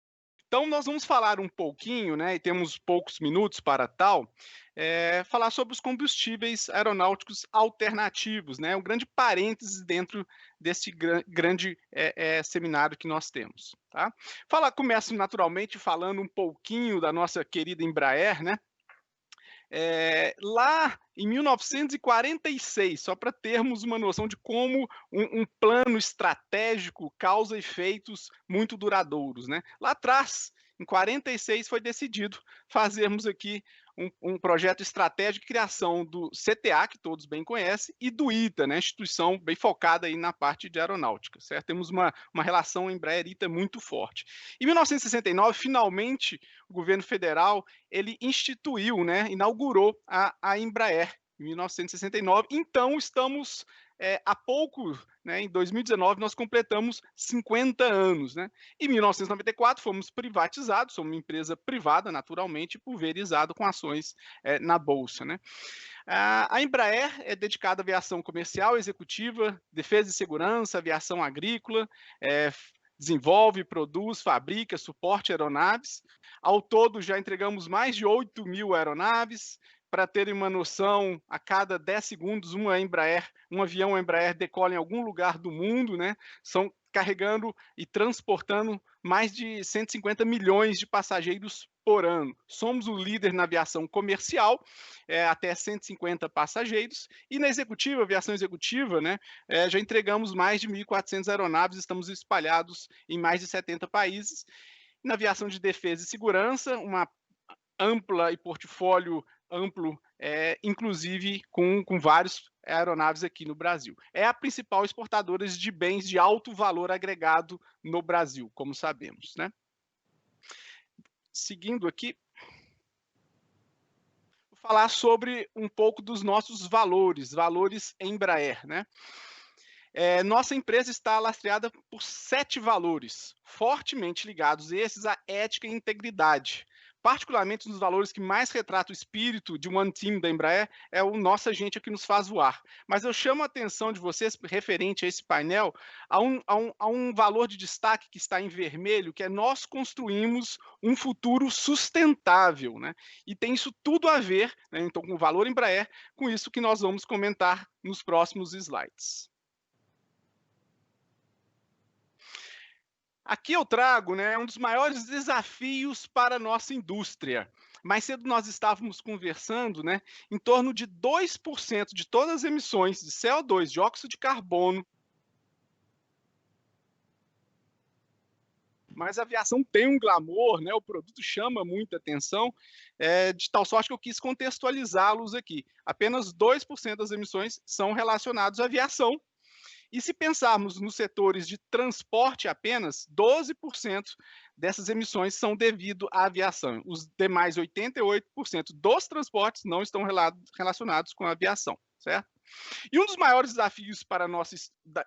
Então, nós vamos falar um pouquinho, né, e temos poucos minutos para tal, falar sobre os combustíveis aeronáuticos alternativos, né, um grande parênteses dentro desse grande seminário que nós temos. Tá? Começo naturalmente falando um pouquinho da nossa querida Embraer, né? Lá em 1946, só para termos uma noção de como um plano estratégico causa efeitos muito duradouros, né? Lá atrás, em 46, foi decidido fazermos aqui um projeto estratégico de criação do CTA, que todos bem conhecem, e do ITA, né? Instituição bem focada aí na parte de aeronáutica, certo? Temos uma relação Embraer-ITA muito forte. Em 1969, finalmente, o governo federal ele instituiu, né? Inaugurou a Embraer, em 1969. Então, estamos há pouco, né, em 2019, nós completamos 50 anos. Né? Em 1994, fomos privatizados, somos uma empresa privada, naturalmente, pulverizado com ações na Bolsa. Né? A Embraer é dedicada à aviação comercial, executiva, defesa e segurança, aviação agrícola, desenvolve, produz, fabrica, suporte aeronaves. Ao todo, já entregamos mais de 8.000 aeronaves. Para terem uma noção, a cada 10 segundos, um avião Embraer decola em algum lugar do mundo, né? São carregando e transportando mais de 150 milhões de passageiros por ano. Somos o líder na aviação comercial, até 150 passageiros, e na executiva, aviação executiva, né, já entregamos mais de 1.400 aeronaves, estamos espalhados em mais de 70 países. Na aviação de defesa e segurança, uma ampla e portfólio amplo, inclusive com vários aeronaves aqui no Brasil. É a principal exportadora de bens de alto valor agregado no Brasil, como sabemos. Né? Seguindo aqui, vou falar sobre um pouco dos nossos valores Embraer. Né? Nossa empresa está lastreada por 7 valores, fortemente ligados esses à ética e integridade. Particularmente, um dos valores que mais retrata o espírito de One Team da Embraer é o nossa gente que nos faz voar. Mas eu chamo a atenção de vocês, referente a esse painel, a um valor de destaque que está em vermelho, que é nós construímos um futuro sustentável, né? E tem isso tudo a ver, né, então, com o valor Embraer, com isso que nós vamos comentar nos próximos slides. Aqui eu trago, né, um dos maiores desafios para a nossa indústria. Mais cedo nós estávamos conversando, né, em torno de 2% de todas as emissões de CO2, dióxido de carbono. Mas a aviação tem um glamour, né, o produto chama muita atenção, de tal sorte que eu quis contextualizá-los aqui. Apenas 2% das emissões são relacionadas à aviação. E se pensarmos nos setores de transporte apenas, 12% dessas emissões são devido à aviação. Os demais 88% dos transportes não estão relacionados com a aviação, certo? E um dos maiores desafios para a nossa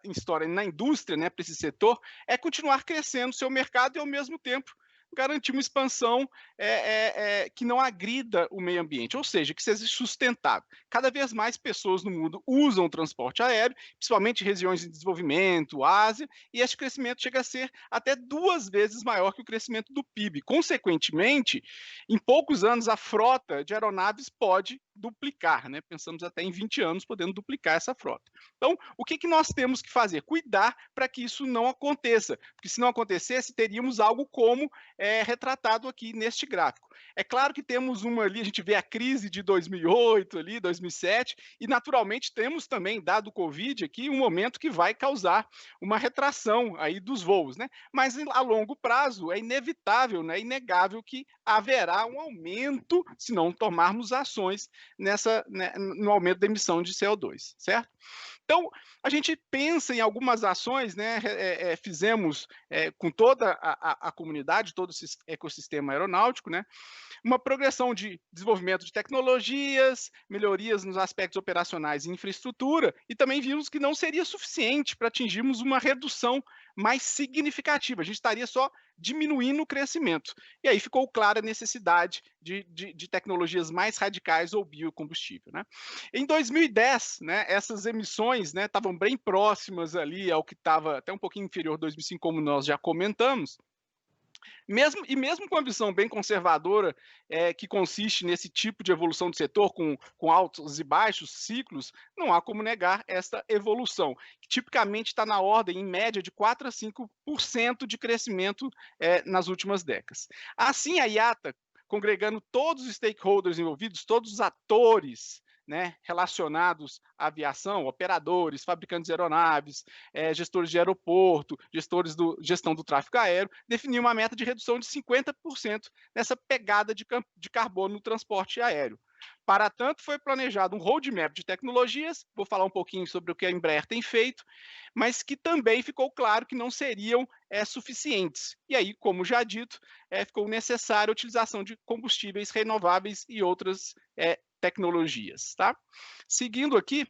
história na indústria, né, para esse setor, é continuar crescendo seu mercado e, ao mesmo tempo, garantir uma expansão que não agrida o meio ambiente, ou seja, que seja sustentável. Cada vez mais pessoas no mundo usam o transporte aéreo, principalmente em regiões em desenvolvimento, Ásia, e este crescimento chega a ser até 2 vezes maior que o crescimento do PIB. Consequentemente, em poucos anos, a frota de aeronaves pode duplicar, né? Pensamos até em 20 anos podendo duplicar essa frota. Então, o que nós temos que fazer? Cuidar para que isso não aconteça, porque se não acontecesse, teríamos algo como retratado aqui neste gráfico. É claro que temos uma ali, a gente vê a crise de 2008, ali, 2007, e naturalmente temos também, dado o Covid aqui, um momento que vai causar uma retração aí dos voos, né? Mas a longo prazo é inevitável, né? É inegável que haverá um aumento se não tomarmos ações no aumento da emissão de CO2, certo? Então, a gente pensa em algumas ações, né? Fizemos com toda a comunidade, todo esse ecossistema aeronáutico, né? Uma progressão de desenvolvimento de tecnologias, melhorias nos aspectos operacionais e infraestrutura, e também vimos que não seria suficiente para atingirmos uma redução mais significativa, a gente estaria só diminuindo o crescimento. E aí ficou clara a necessidade de tecnologias mais radicais ou biocombustível, né? Em 2010, né, essas emissões, né, estavam bem próximas ali ao que estava até um pouquinho inferior a 2005, como nós já comentamos. Mesmo com a visão bem conservadora, que consiste nesse tipo de evolução do setor, com altos e baixos ciclos, não há como negar essa evolução, que tipicamente está na ordem, em média, de 4% a 5% de crescimento nas últimas décadas. Assim, a IATA, congregando todos os stakeholders envolvidos, todos os atores, né, relacionados à aviação, operadores, fabricantes de aeronaves, gestores de aeroporto, gestão do tráfego aéreo, definiu uma meta de redução de 50% nessa pegada de carbono no transporte aéreo. Para tanto, foi planejado um roadmap de tecnologias, vou falar um pouquinho sobre o que a Embraer tem feito, mas que também ficou claro que não seriam suficientes. E aí, como já dito, ficou necessária a utilização de combustíveis renováveis e outras tecnologias, tá? Seguindo aqui,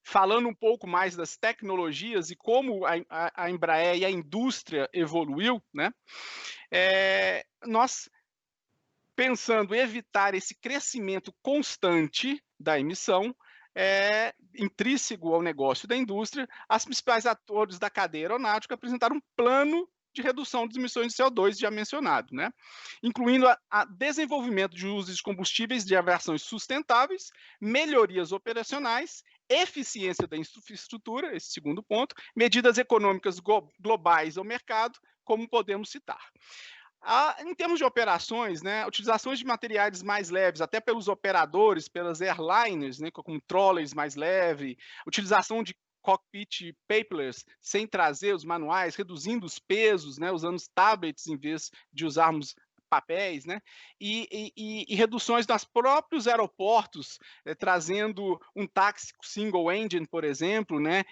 falando um pouco mais das tecnologias e como a Embraer e a indústria evoluiu, né? Nós, pensando em evitar esse crescimento constante da emissão, intrínseco ao negócio da indústria, as principais atores da cadeia aeronáutica apresentaram um plano de redução das emissões de CO2 já mencionado, né? Incluindo a desenvolvimento de uso de combustíveis de aviação sustentáveis, melhorias operacionais, eficiência da infraestrutura, esse segundo ponto, medidas econômicas globais ao mercado, como podemos citar. Em termos de operações, né, utilizações de materiais mais leves, até pelos operadores, pelas airlines, né, com trolleys mais leve, utilização de cockpit paperless, sem trazer os manuais, reduzindo os pesos, né, usando os tablets em vez de usarmos papéis, né? E reduções dos próprios aeroportos, trazendo um táxi single engine, por exemplo, né?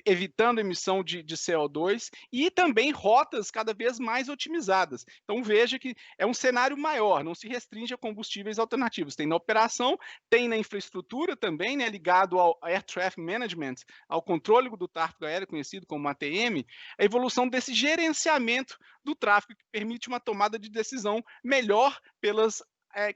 Evitando emissão de CO2 e também rotas cada vez mais otimizadas. Então veja que é um cenário maior, não se restringe a combustíveis alternativos. Tem na operação, tem na infraestrutura também, né, ligado ao Air Traffic Management, ao controle do tráfego aéreo, conhecido como ATM, a evolução desse gerenciamento do tráfego que permite uma tomada de decisão melhor pelas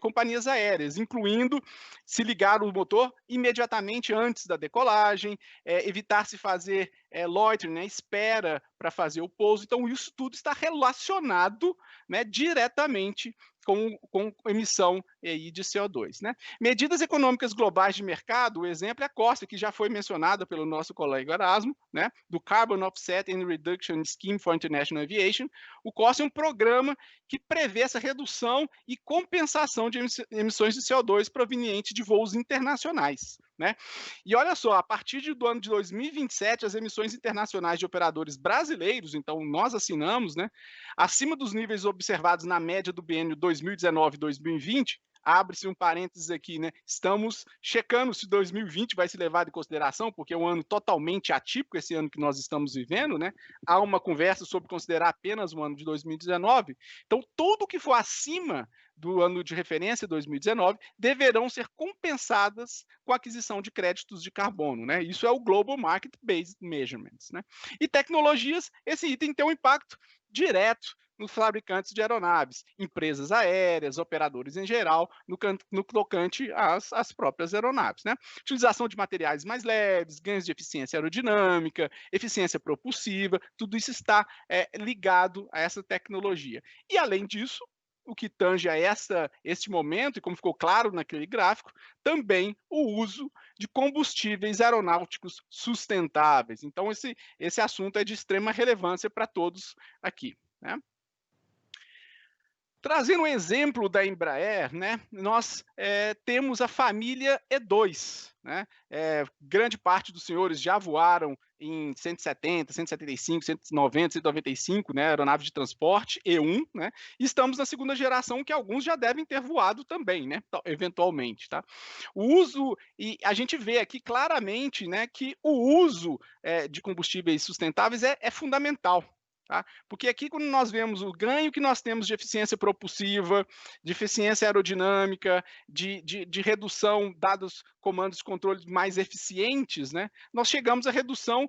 companhias aéreas, incluindo se ligar o motor imediatamente antes da decolagem, evitar se fazer loitering, né, espera para fazer o pouso. Então, isso tudo está relacionado, né, diretamente com emissão aí de CO2. Né? Medidas econômicas globais de mercado, o exemplo é a CORSIA, que já foi mencionada pelo nosso colega Erasmo, né, do Carbon Offset and Reduction Scheme for International Aviation. O CORSIA é um programa que prevê essa redução e compensação de emissões de CO2 provenientes de voos internacionais. Né? E olha só, a partir do ano de 2027, as emissões internacionais de operadores brasileiros, então nós assinamos, né, acima dos níveis observados na média do biênio 2019-2020, abre-se um parênteses aqui, né? Estamos checando se 2020 vai ser levado em consideração, porque é um ano totalmente atípico, esse ano que nós estamos vivendo, né? Há uma conversa sobre considerar apenas o ano de 2019. Então, tudo que for acima do ano de referência, 2019, deverão ser compensadas com a aquisição de créditos de carbono, né? Isso é o Global Market Based Measurements, né? E tecnologias, esse item tem um impacto direto nos fabricantes de aeronaves, empresas aéreas, operadores em geral, no tocante às próprias aeronaves. Né? Utilização de materiais mais leves, ganhos de eficiência aerodinâmica, eficiência propulsiva, tudo isso está ligado a essa tecnologia. E, além disso, o que tange a este momento, e como ficou claro naquele gráfico, também o uso de combustíveis aeronáuticos sustentáveis. Então, esse assunto é de extrema relevância para todos aqui. Né? Trazendo um exemplo da Embraer, né, nós temos a família E2. Né? Grande parte dos senhores já voaram em 170, 175, 190, 195, né, aeronaves de transporte, E1, né? E estamos na segunda geração, que alguns já devem ter voado também, né, eventualmente. Tá? O uso, e a gente vê aqui claramente, né, que o uso de combustíveis sustentáveis é fundamental. Tá? Porque aqui, quando nós vemos o ganho que nós temos de eficiência propulsiva, de eficiência aerodinâmica, de redução, dados comandos de controle mais eficientes, né, nós chegamos à redução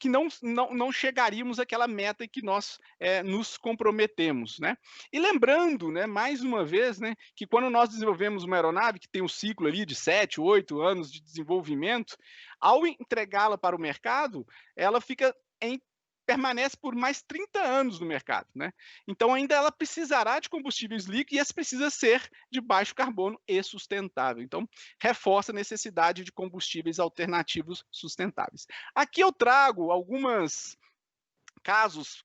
que não chegaríamos àquela meta que nós nos comprometemos. Né? E lembrando, né, mais uma vez, né, que quando nós desenvolvemos uma aeronave, que tem um ciclo ali de 7, 8 anos de desenvolvimento, ao entregá-la para o mercado, ela permanece por mais 30 anos no mercado. Né? Então, ainda ela precisará de combustíveis líquidos e esse precisa ser de baixo carbono e sustentável. Então, reforça a necessidade de combustíveis alternativos sustentáveis. Aqui eu trago alguns casos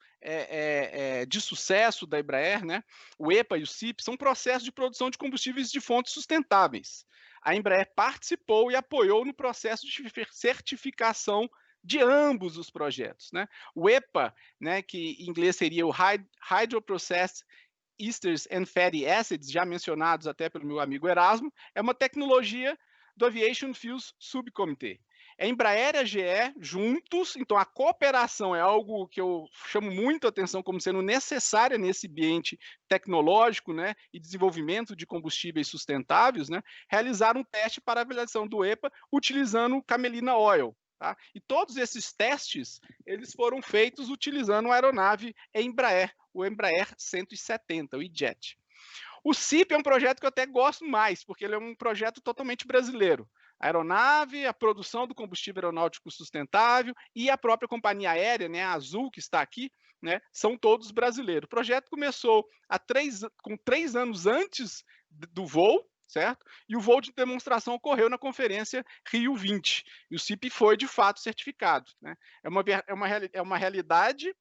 de sucesso da Embraer, né? O EPA e o CIP são processos de produção de combustíveis de fontes sustentáveis. A Embraer participou e apoiou no processo de certificação de ambos os projetos. Né? O EPA, né, que em inglês seria o Hydroprocessed Esters and Fatty Acids, já mencionados até pelo meu amigo Erasmo, é uma tecnologia do Aviation Fuels Subcommittee. A Embraer e a GE juntos, então a cooperação é algo que eu chamo muito a atenção como sendo necessária nesse ambiente tecnológico, né, e desenvolvimento de combustíveis sustentáveis, né, realizaram um teste para a avaliação do EPA utilizando Camelina Oil. Tá? E todos esses testes eles foram feitos utilizando uma aeronave Embraer, o Embraer 170, o E-Jet. O CIP é um projeto que eu até gosto mais, porque ele é um projeto totalmente brasileiro. A aeronave, a produção do combustível aeronáutico sustentável e a própria companhia aérea, né, a Azul, que está aqui, né, são todos brasileiros. O projeto começou com 3 anos antes do voo, certo? E o voo de demonstração ocorreu na conferência Rio 20, e o CIP foi, de fato, certificado. Né? É uma realidade,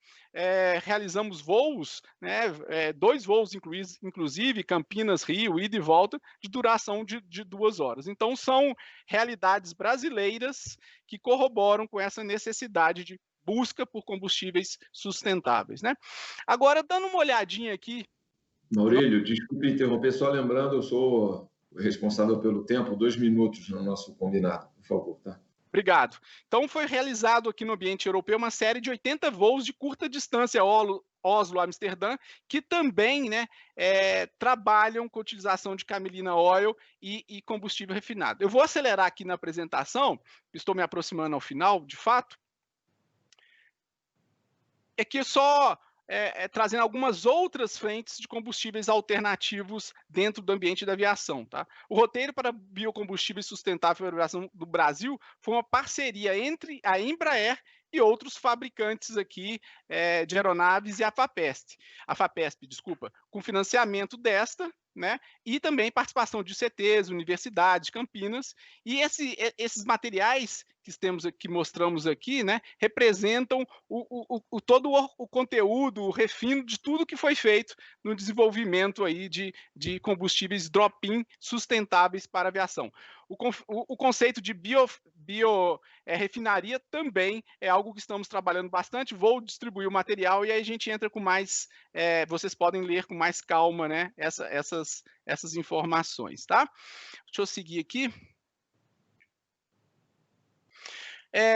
realizamos voos, né, 2 voos, inclusive, Campinas-Rio, ida e volta, de duração de 2 horas. Então, são realidades brasileiras que corroboram com essa necessidade de busca por combustíveis sustentáveis. Né? Agora, dando uma olhadinha aqui Maurílio, desculpe interromper, só lembrando, eu sou responsável pelo tempo, 2 minutos no nosso combinado, por favor, tá? Obrigado. Então, foi realizado aqui no ambiente europeu uma série de 80 voos de curta distância Oslo-Amsterdã, que também, né, trabalham com utilização de camelina oil e combustível refinado. Eu vou acelerar aqui na apresentação, estou me aproximando ao final, de fato. Aqui só trazendo algumas outras frentes de combustíveis alternativos dentro do ambiente da aviação. Tá? O roteiro para biocombustíveis sustentáveis para a aviação do Brasil foi uma parceria entre a Embraer e outros fabricantes aqui de aeronaves e a FAPESP, desculpa, com financiamento desta, né, e também participação de CTs, universidades, Campinas, e esses materiais que mostramos aqui, né, representam todo o conteúdo, o refino de tudo que foi feito no desenvolvimento aí de combustíveis drop-in sustentáveis para a aviação. O conceito de refinaria também é algo que estamos trabalhando bastante. Vou distribuir o material e aí a gente entra com mais, vocês podem ler com mais calma, né, essas informações, tá? Deixa eu seguir aqui.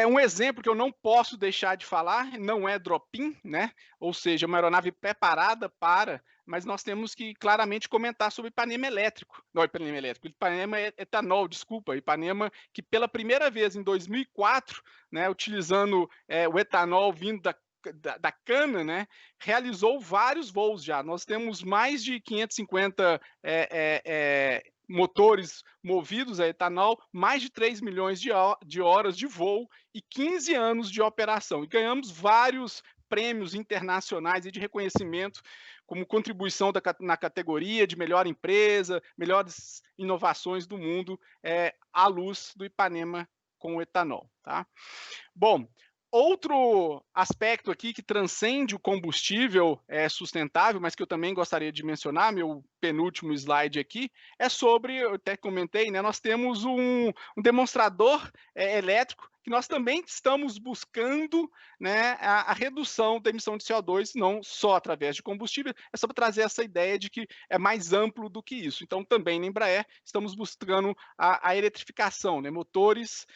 Um exemplo que eu não posso deixar de falar, não é drop-in, né? Ou seja, uma aeronave preparada para, mas nós temos que claramente comentar sobre Ipanema elétrico. Não, Ipanema etanol, desculpa, Ipanema que pela primeira vez em 2004, né, utilizando o etanol vindo da cana, né, realizou vários voos já. Nós temos mais de 550 motores movidos a etanol, mais de 3 milhões de horas de voo e 15 anos de operação. E ganhamos vários prêmios internacionais e de reconhecimento como contribuição na categoria de melhor empresa, melhores inovações do mundo, à luz do Ipanema com o etanol. Tá? Bom, outro aspecto aqui que transcende o combustível sustentável, mas que eu também gostaria de mencionar, meu penúltimo slide aqui, é sobre, eu até comentei, né, nós temos um demonstrador elétrico que nós também estamos buscando, né, a redução da emissão de CO2, não só através de combustível, é só para trazer essa ideia de que é mais amplo do que isso. Então, também na Embraer, estamos buscando a eletrificação, né, motores,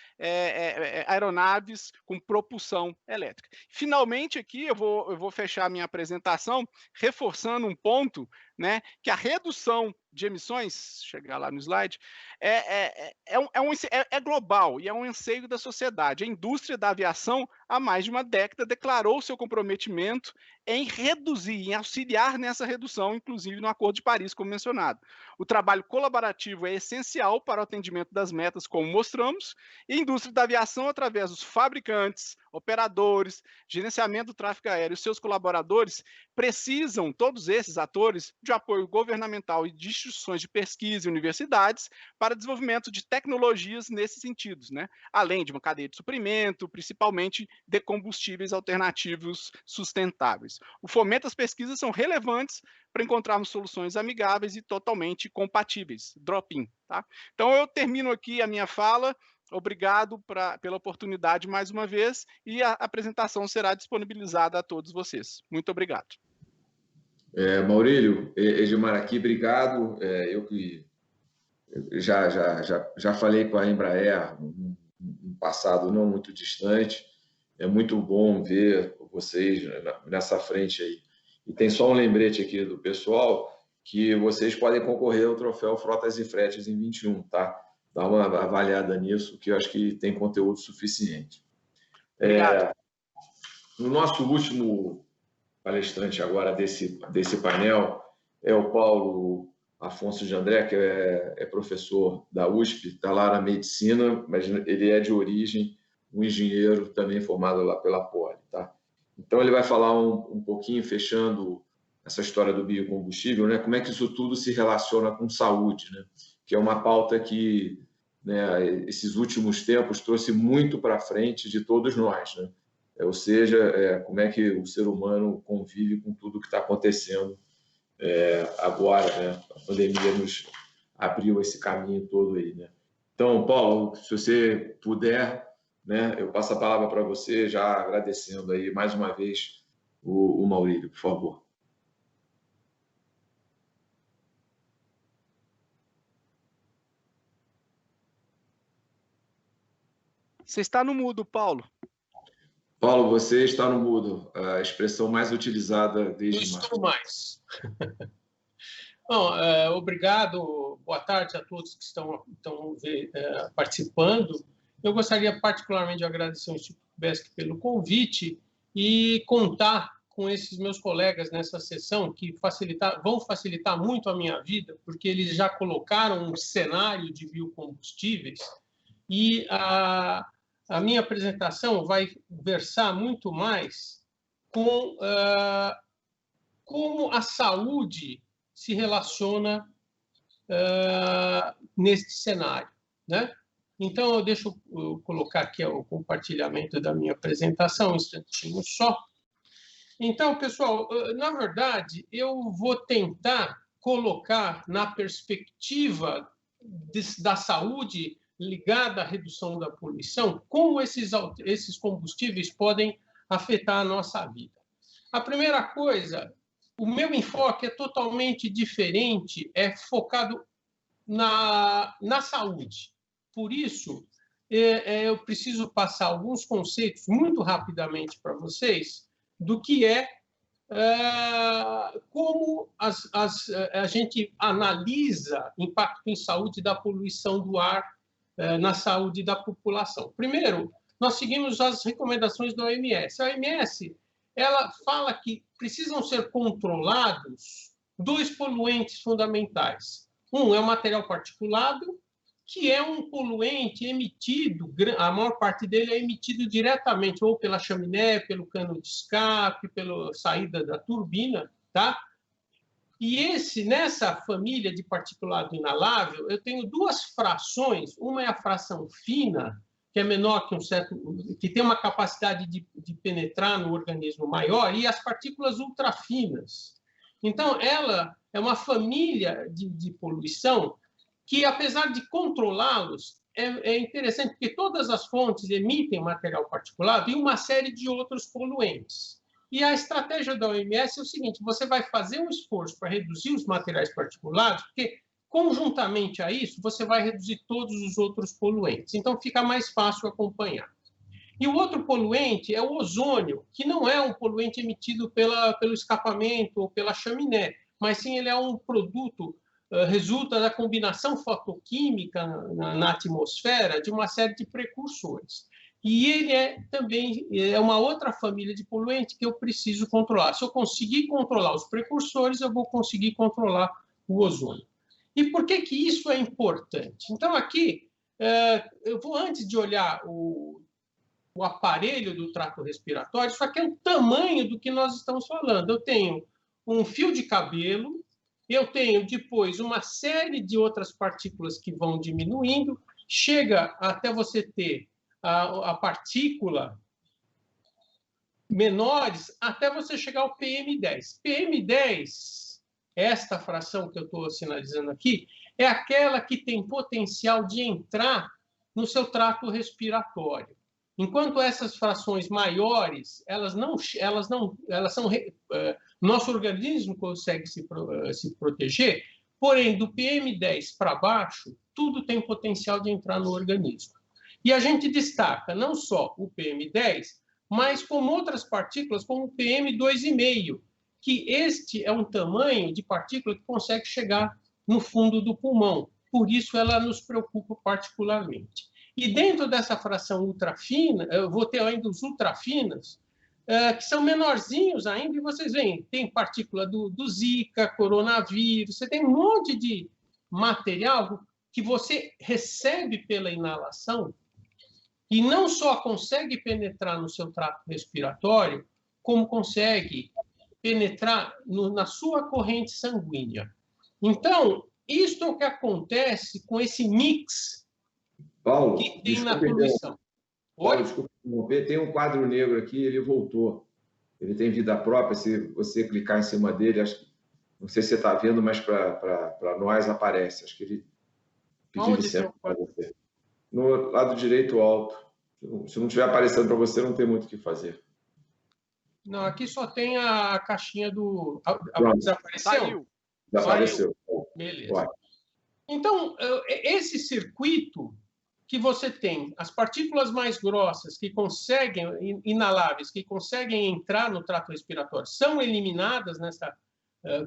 aeronaves com propulsão elétrica. Finalmente, aqui, eu vou fechar a minha apresentação reforçando um ponto, né, que a redução de emissões, chegar lá no slide, é global e é um anseio da sociedade. A indústria da aviação, há mais de uma década, declarou seu comprometimento em reduzir, em auxiliar nessa redução, inclusive no Acordo de Paris, como mencionado. O trabalho colaborativo é essencial para o atendimento das metas, como mostramos, e a indústria da aviação, através dos fabricantes, operadores, gerenciamento do tráfego aéreo e seus colaboradores, precisam, todos esses atores, de apoio governamental e de instituições de pesquisa e universidades para desenvolvimento de tecnologias nesses sentidos, né? Além de uma cadeia de suprimento, principalmente de combustíveis alternativos sustentáveis. O fomento às pesquisas são relevantes para encontrarmos soluções amigáveis e totalmente compatíveis, drop-in. Tá? Então, eu termino aqui a minha fala. Obrigado pela oportunidade mais uma vez e a apresentação será disponibilizada a todos vocês. Muito obrigado. Maurílio, Edmar aqui, obrigado. Eu que já falei com a Embraer no passado não muito distante. É muito bom ver vocês nessa frente aí. E tem só um lembrete aqui do pessoal que vocês podem concorrer ao troféu Frotas e Fretes em 21, tá? Dá uma avaliada nisso, que eu acho que tem conteúdo suficiente. No nosso último palestrante agora desse painel é o Paulo Afonso de André, que é professor da USP, está lá na medicina, mas ele é de origem um engenheiro também formado lá pela Poli. Tá? Então, ele vai falar um pouquinho, fechando essa história do biocombustível, né? Como é que isso tudo se relaciona com saúde, né? Que é uma pauta que, né, esses últimos tempos trouxe muito para frente de todos nós, né? Ou seja, como é que o ser humano convive com tudo que está acontecendo agora, né? A pandemia nos abriu esse caminho todo aí, né? Então, Paulo, se você puder, né, eu passo a palavra para você, já agradecendo aí mais uma vez o Maurílio, por favor. Você está no mudo, Paulo. Paulo, você está no mudo, a expressão mais utilizada desde Não março. estou mais. Bom, obrigado, boa tarde a todos que estão participando. Eu gostaria particularmente de agradecer ao Instituto BESC pelo convite e contar com esses meus colegas nessa sessão que vão facilitar muito a minha vida, porque eles já colocaram um cenário de biocombustíveis e a minha apresentação vai versar muito mais com como a saúde se relaciona neste cenário, né? Então, deixa eu colocar aqui o compartilhamento da minha apresentação, um instantinho só. Então, pessoal, na verdade, eu vou tentar colocar na perspectiva da saúde ligada à redução da poluição, como esses combustíveis podem afetar a nossa vida. A primeira coisa, o meu enfoque é totalmente diferente, é focado na saúde. Por isso, eu preciso passar alguns conceitos muito rapidamente para vocês do que como a gente analisa impacto em saúde da poluição do ar na saúde da população. Primeiro, nós seguimos as recomendações da OMS. A OMS ela fala que precisam ser controlados 2 poluentes fundamentais. Um é o material particulado, que é um poluente emitido, a maior parte dele é emitido diretamente, ou pela chaminé, pelo cano de escape, pela saída da turbina, tá? E nessa família de particulado inalável, eu tenho 2 frações. Uma é a fração fina, que é menor que que tem uma capacidade de penetrar no organismo maior, e as partículas ultrafinas. Então, ela é uma família de poluição que, apesar de controlá-los, é interessante, porque todas as fontes emitem material particulado e uma série de outros poluentes. E a estratégia da OMS é o seguinte: você vai fazer um esforço para reduzir os materiais particulados, porque, conjuntamente a isso, você vai reduzir todos os outros poluentes. Então, fica mais fácil acompanhar. E o outro poluente é o ozônio, que não é um poluente emitido pelo escapamento ou pela chaminé, mas sim ele é um produto, resulta da combinação fotoquímica na atmosfera de uma série de precursores. E ele também é uma outra família de poluente que eu preciso controlar. Se eu conseguir controlar os precursores, eu vou conseguir controlar o ozônio. E por que isso é importante? Então, aqui, eu vou, antes de olhar o aparelho do trato respiratório, isso aqui é o tamanho do que nós estamos falando. Eu tenho um fio de cabelo, eu tenho depois uma série de outras partículas que vão diminuindo, chega até você ter a partícula menores, até você chegar ao PM10. PM10, esta fração que eu estou sinalizando aqui, é aquela que tem potencial de entrar no seu trato respiratório. Enquanto essas frações maiores, nosso organismo consegue se proteger, porém, do PM10 para baixo, tudo tem potencial de entrar no organismo. E a gente destaca não só o PM10, mas como outras partículas, como o PM2,5, que este é um tamanho de partícula que consegue chegar no fundo do pulmão. Por isso, ela nos preocupa particularmente. E dentro dessa fração ultrafina, eu vou ter ainda os ultrafinas, que são menorzinhos ainda, e vocês veem, tem partícula do Zika, coronavírus, você tem um monte de material que você recebe pela inalação e não só consegue penetrar no seu trato respiratório, como consegue penetrar na sua corrente sanguínea. Então, isto é o que acontece com esse mix Paulo, que tem na poluição. Paulo, desculpa interromper, tem um quadro negro aqui, ele voltou. Ele tem vida própria, se você clicar em cima dele, não sei se você está vendo, mas para nós aparece. Acho que ele pediu licença para você. No lado direito alto. Se não estiver aparecendo para você, não tem muito o que fazer. Não, aqui só tem a caixinha do... Desapareceu? Desapareceu. Beleza. Então, esse circuito que você tem as partículas mais grossas que conseguem, inaláveis, que conseguem entrar no trato respiratório, são eliminadas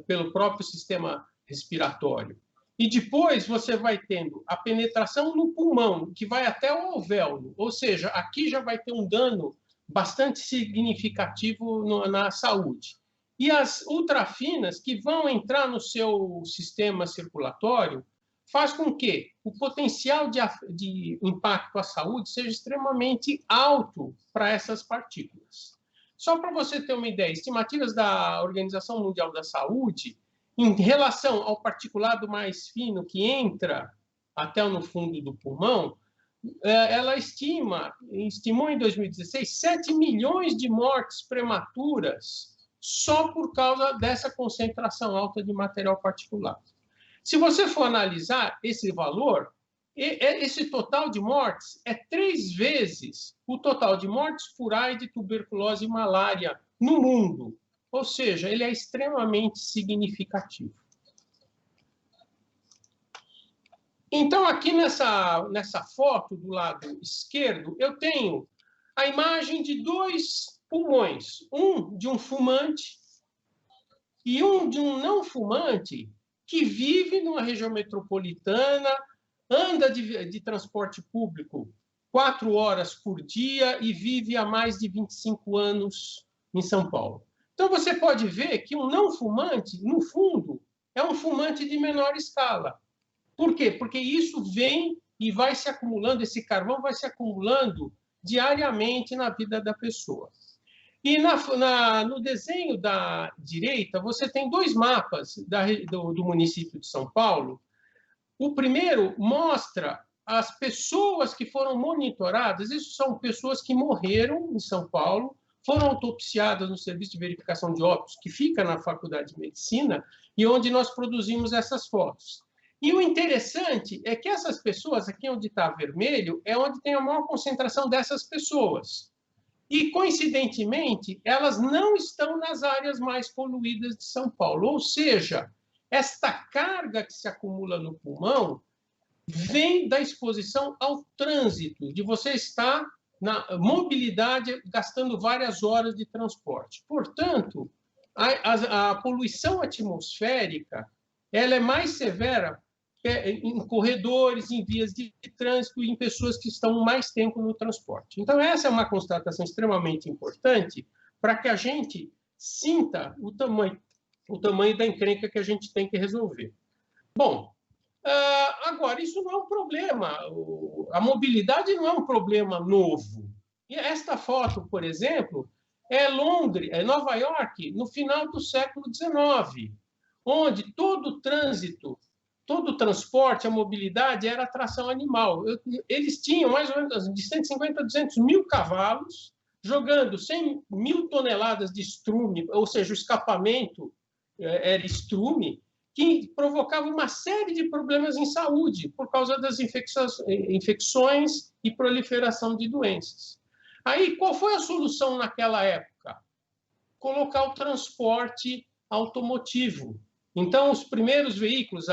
pelo próprio sistema respiratório. E depois você vai tendo a penetração no pulmão, que vai até o alvéolo, ou seja, aqui já vai ter um dano bastante significativo na saúde. E as ultrafinas, que vão entrar no seu sistema circulatório, faz com que o potencial de impacto à saúde seja extremamente alto para essas partículas. Só para você ter uma ideia, estimativas da Organização Mundial da Saúde, em relação ao particulado mais fino que entra até no fundo do pulmão, ela estimou em 2016 7 milhões de mortes prematuras só por causa dessa concentração alta de material particulado. Se você for analisar esse valor, esse total de mortes é 3 vezes o total de mortes por AIDS, tuberculose e malária no mundo. Ou seja, ele é extremamente significativo. Então, aqui nessa foto do lado esquerdo, eu tenho a imagem de 2 pulmões, um de um fumante e um de um não fumante que vive numa região metropolitana, anda de transporte público 4 horas por dia e vive há mais de 25 anos em São Paulo. Então, você pode ver que um não fumante, no fundo, é um fumante de menor escala. Por quê? Porque isso vem e vai se acumulando, esse carvão vai se acumulando diariamente na vida da pessoa. E no desenho da direita, você tem 2 mapas do município de São Paulo. O primeiro mostra as pessoas que foram monitoradas, isso são pessoas que morreram em São Paulo, foram autopsiadas no Serviço de Verificação de Óbitos, que fica na Faculdade de Medicina, e onde nós produzimos essas fotos. E o interessante é que essas pessoas, aqui onde está vermelho, é onde tem a maior concentração dessas pessoas. E, coincidentemente, elas não estão nas áreas mais poluídas de São Paulo. Ou seja, esta carga que se acumula no pulmão vem da exposição ao trânsito, de você estar na mobilidade, gastando várias horas de transporte. Portanto, a poluição atmosférica ela é mais severa em corredores, em vias de trânsito e em pessoas que estão mais tempo no transporte. Então, essa é uma constatação extremamente importante para que a gente sinta o tamanho da encrenca que a gente tem que resolver. Bom, agora, isso não é um problema. A mobilidade não é um problema novo. E esta foto, por exemplo, é Nova York, no final do século XIX, onde todo o trânsito, todo o transporte, a mobilidade era tração animal. Eles tinham mais ou menos de 150 a 200 mil cavalos, jogando 100 mil toneladas de estrume, ou seja, o escapamento era estrume, que provocava uma série de problemas em saúde por causa das infecções e proliferação de doenças. Aí, qual foi a solução naquela época? Colocar o transporte automotivo. Então, os primeiros veículos,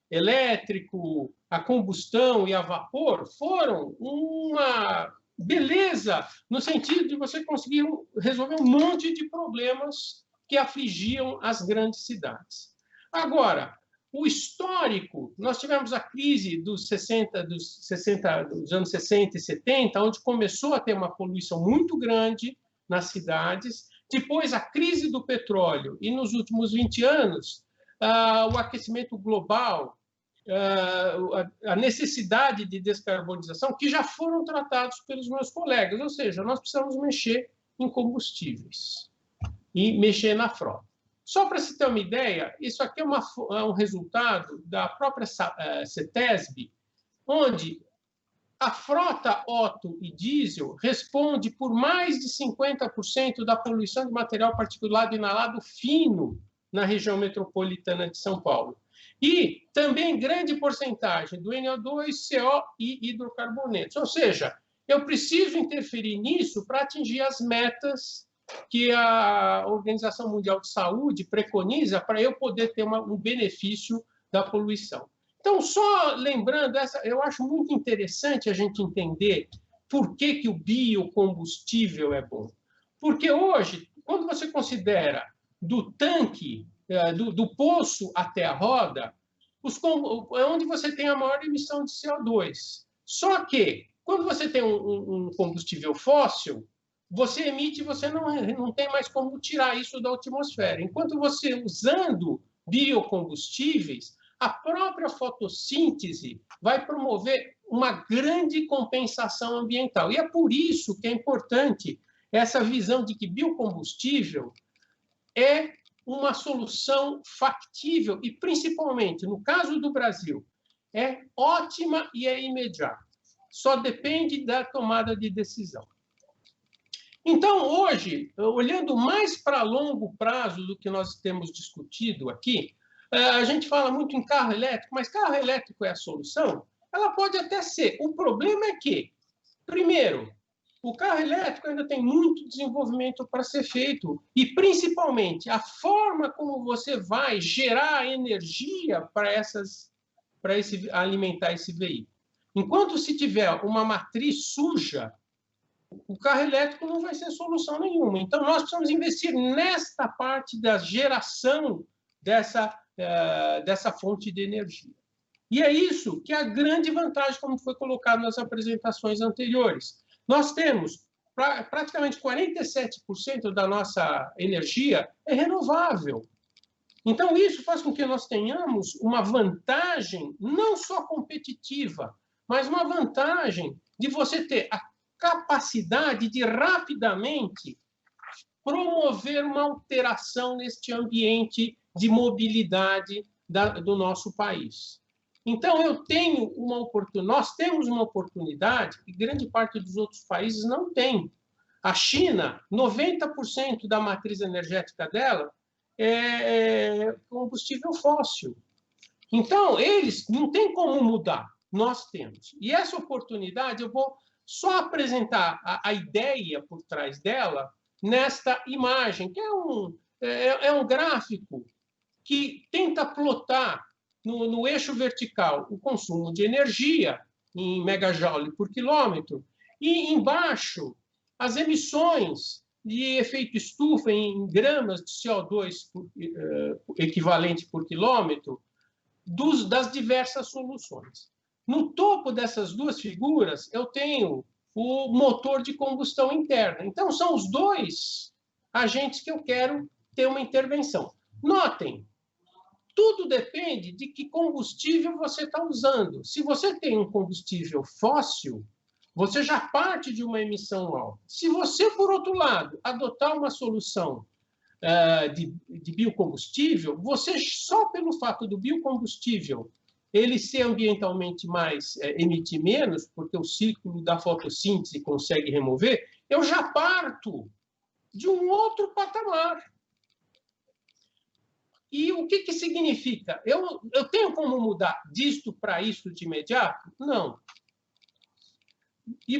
elétrico, a combustão e a vapor, foram uma beleza no sentido de você conseguir resolver um monte de problemas que afligiam as grandes cidades. Agora, o histórico, nós tivemos a crise dos anos 60 e 70, onde começou a ter uma poluição muito grande nas cidades. Depois, a crise do petróleo. E nos últimos 20 anos, o aquecimento global, a necessidade de descarbonização, que já foram tratados pelos meus colegas. Ou seja, nós precisamos mexer em combustíveis e mexer na frota. Só para se ter uma ideia, isso aqui é um resultado da própria CETESB, onde a frota Otto e diesel responde por mais de 50% da poluição de material particulado inalado fino na região metropolitana de São Paulo. E também grande porcentagem do NO2, CO e hidrocarbonetos. Ou seja, eu preciso interferir nisso para atingir as metas que a Organização Mundial de Saúde preconiza para eu poder ter um benefício da poluição. Então, só lembrando, eu acho muito interessante a gente entender por que o biocombustível é bom. Porque hoje, quando você considera do tanque, do poço até a roda, é onde você tem a maior emissão de CO2. Só que, quando você tem um combustível fóssil, você emite, você não tem mais como tirar isso da atmosfera. Enquanto você, usando biocombustíveis, a própria fotossíntese vai promover uma grande compensação ambiental. E é por isso que é importante essa visão de que biocombustível é uma solução factível e, principalmente, no caso do Brasil, é ótima e é imediata. Só depende da tomada de decisão. Então, hoje, olhando mais para longo prazo do que nós temos discutido aqui, a gente fala muito em carro elétrico, mas carro elétrico é a solução? Ela pode até ser. O problema é que, primeiro, o carro elétrico ainda tem muito desenvolvimento para ser feito e, principalmente, a forma como você vai gerar energia para alimentar esse veículo. Enquanto se tiver uma matriz suja, o carro elétrico não vai ser solução nenhuma. Então, nós precisamos investir nesta parte da geração dessa fonte de energia. E é isso que é a grande vantagem, como foi colocado nas apresentações anteriores. Nós temos praticamente 47% da nossa energia é renovável. Então, isso faz com que nós tenhamos uma vantagem não só competitiva, mas uma vantagem de você ter a capacidade de rapidamente promover uma alteração neste ambiente de mobilidade do nosso país. Então, nós temos uma oportunidade que grande parte dos outros países não tem. A China, 90% da matriz energética dela é combustível fóssil. Então, eles não têm como mudar, nós temos. E essa oportunidade, eu vou só apresentar a ideia por trás dela nesta imagem, que é um gráfico que tenta plotar no eixo vertical o consumo de energia em megajoule por quilômetro e embaixo as emissões de efeito estufa em gramas de CO2 equivalente por quilômetro das diversas soluções. No topo dessas duas figuras, eu tenho o motor de combustão interna. Então, são os dois agentes que eu quero ter uma intervenção. Notem, tudo depende de que combustível você está usando. Se você tem um combustível fóssil, você já parte de uma emissão alta. Se você, por outro lado, adotar uma solução de biocombustível, você, só pelo fato do biocombustível ele ser ambientalmente mais, emitir menos, porque o ciclo da fotossíntese consegue remover, eu já parto de um outro patamar. E o que significa? Eu tenho como mudar disto para isso de imediato? Não.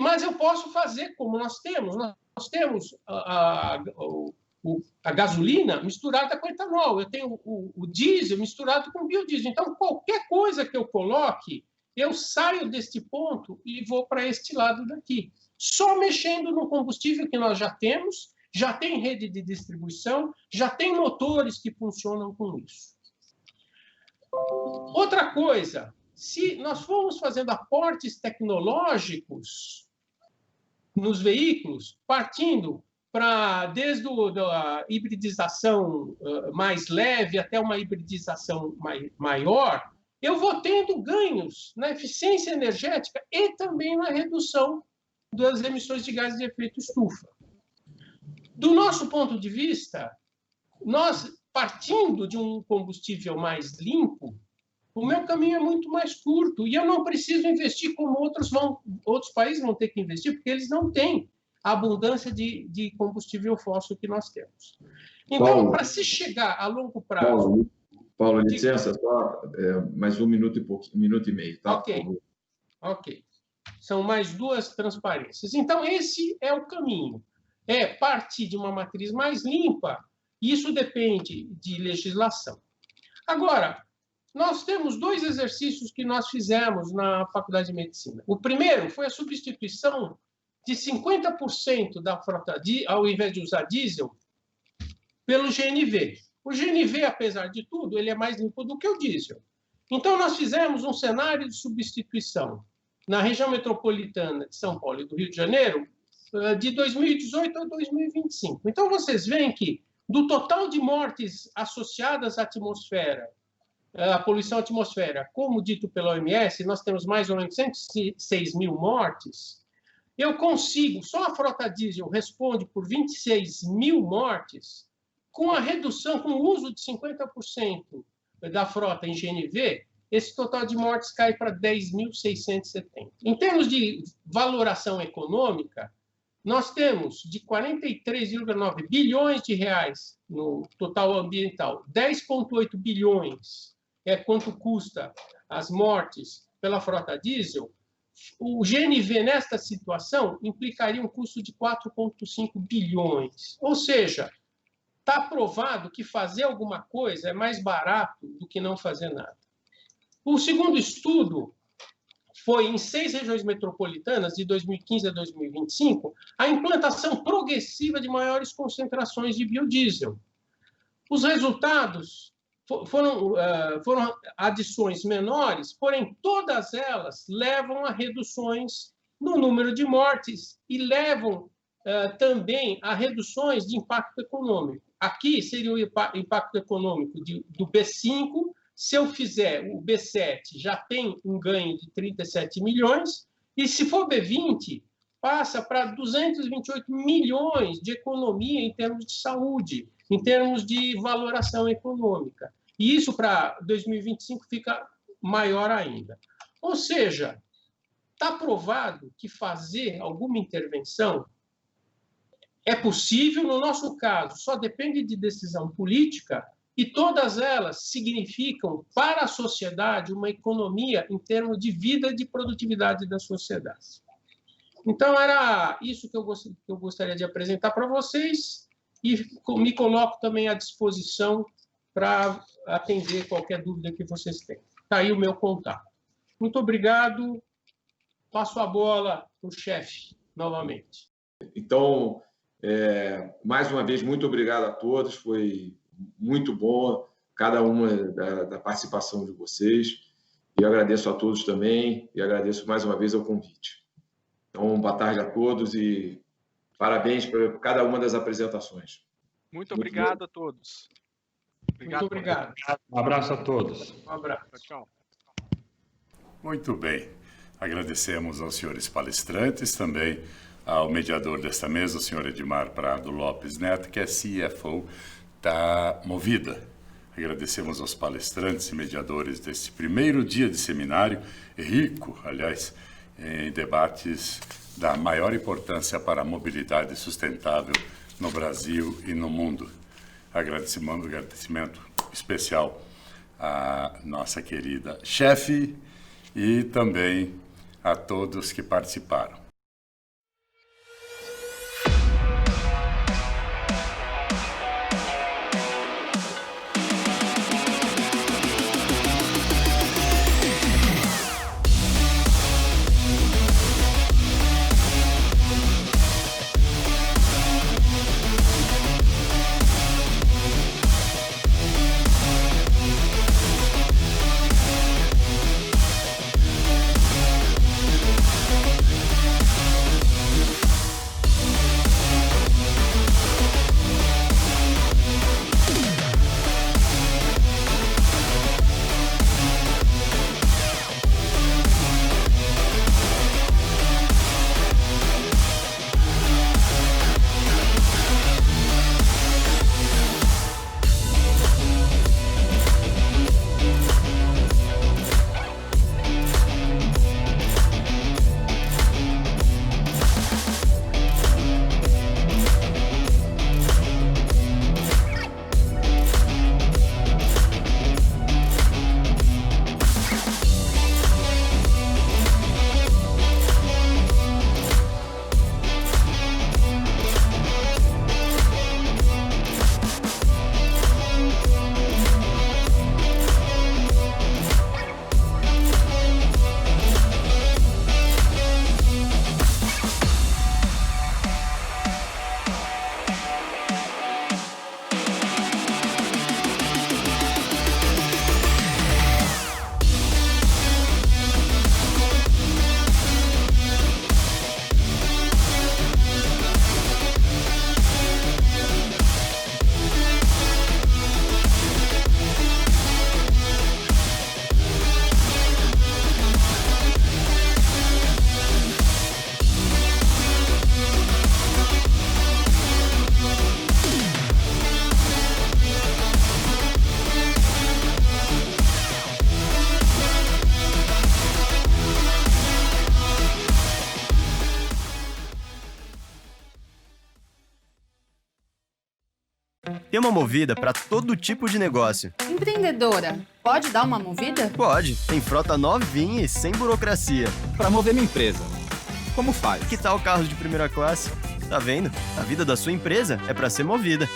Mas eu posso fazer como nós temos. Nós temos a gasolina misturada com etanol. Eu tenho o diesel misturado com biodiesel. Então, qualquer coisa que eu coloque, eu saio deste ponto e vou para este lado daqui. Só mexendo no combustível que nós já temos, já tem rede de distribuição, já tem motores que funcionam com isso. Outra coisa, se nós formos fazendo aportes tecnológicos nos veículos, partindo desde a hibridização mais leve até uma hibridização maior, eu vou tendo ganhos na eficiência energética e também na redução das emissões de gases de efeito estufa. Do nosso ponto de vista, nós, partindo de um combustível mais limpo, o meu caminho é muito mais curto e eu não preciso investir como outros países vão ter que investir, porque eles não têm a abundância de combustível fóssil que nós temos. Então, para se chegar a longo prazo... Paulo, licença, só mais um minuto e meio. Tá? Ok. São mais duas transparências. Então, esse é o caminho. É partir de uma matriz mais limpa, isso depende de legislação. Agora, nós temos 2 exercícios que nós fizemos na Faculdade de Medicina. O primeiro foi a substituição de 50% da frota, ao invés de usar diesel, pelo GNV. O GNV, apesar de tudo, ele é mais limpo do que o diesel. Então, nós fizemos um cenário de substituição na região metropolitana de São Paulo e do Rio de Janeiro de 2018 a 2025. Então, vocês veem que, do total de mortes associadas à atmosfera, à poluição atmosférica, como dito pela OMS, nós temos mais ou menos 106 mil mortes. Eu consigo, só a frota diesel responde por 26 mil mortes, com a redução, com o uso de 50% da frota em GNV, esse total de mortes cai para 10.670. Em termos de valoração econômica, nós temos de 43,9 bilhões de reais no total ambiental, 10,8 bilhões é quanto custa as mortes pela frota diesel. O GNV, nesta situação, implicaria um custo de 4,5 bilhões. Ou seja, está provado que fazer alguma coisa é mais barato do que não fazer nada. O segundo estudo foi em 6 regiões metropolitanas, de 2015 a 2025, a implantação progressiva de maiores concentrações de biodiesel. Os resultados foram adições menores, porém todas elas levam a reduções no número de mortes e levam também a reduções de impacto econômico. Aqui seria o impacto econômico do B5. Se eu fizer o B7, já tem um ganho de 37 milhões, e se for B20, passa para 228 milhões de economia em termos de saúde, em termos de valoração econômica. E isso para 2025 fica maior ainda. Ou seja, está provado que fazer alguma intervenção é possível. No nosso caso, só depende de decisão política, e todas elas significam para a sociedade uma economia em termos de vida e de produtividade da sociedade. Então, era isso que eu gostaria de apresentar para vocês, e me coloco também à disposição para atender qualquer dúvida que vocês tenham. Está aí o meu contato. Muito obrigado. Passo a bola para o chefe, novamente. Então, mais uma vez, muito obrigado a todos. Foi muito bom cada uma da participação de vocês. E eu agradeço a todos também, e agradeço mais uma vez o convite. Então, boa tarde a todos e parabéns por cada uma das apresentações. Muito obrigado a todos. Muito obrigado. Um abraço a todos. Um abraço. Tchau. Muito bem. Agradecemos aos senhores palestrantes, também ao mediador desta mesa, o senhor Edmar Prado Lopes Neto, que é CFO da Movida. Agradecemos aos palestrantes e mediadores deste primeiro dia de seminário, rico, aliás, em debates da maior importância para a mobilidade sustentável no Brasil e no mundo. Agradecimento especial à nossa querida chefe e também a todos que participaram. Tem uma Movida para todo tipo de negócio. Empreendedora, pode dar uma movida? Pode. Tem frota novinha e sem burocracia. Para mover minha empresa. Como faz? Que tal carros de primeira classe? Tá vendo? A vida da sua empresa é para ser movida.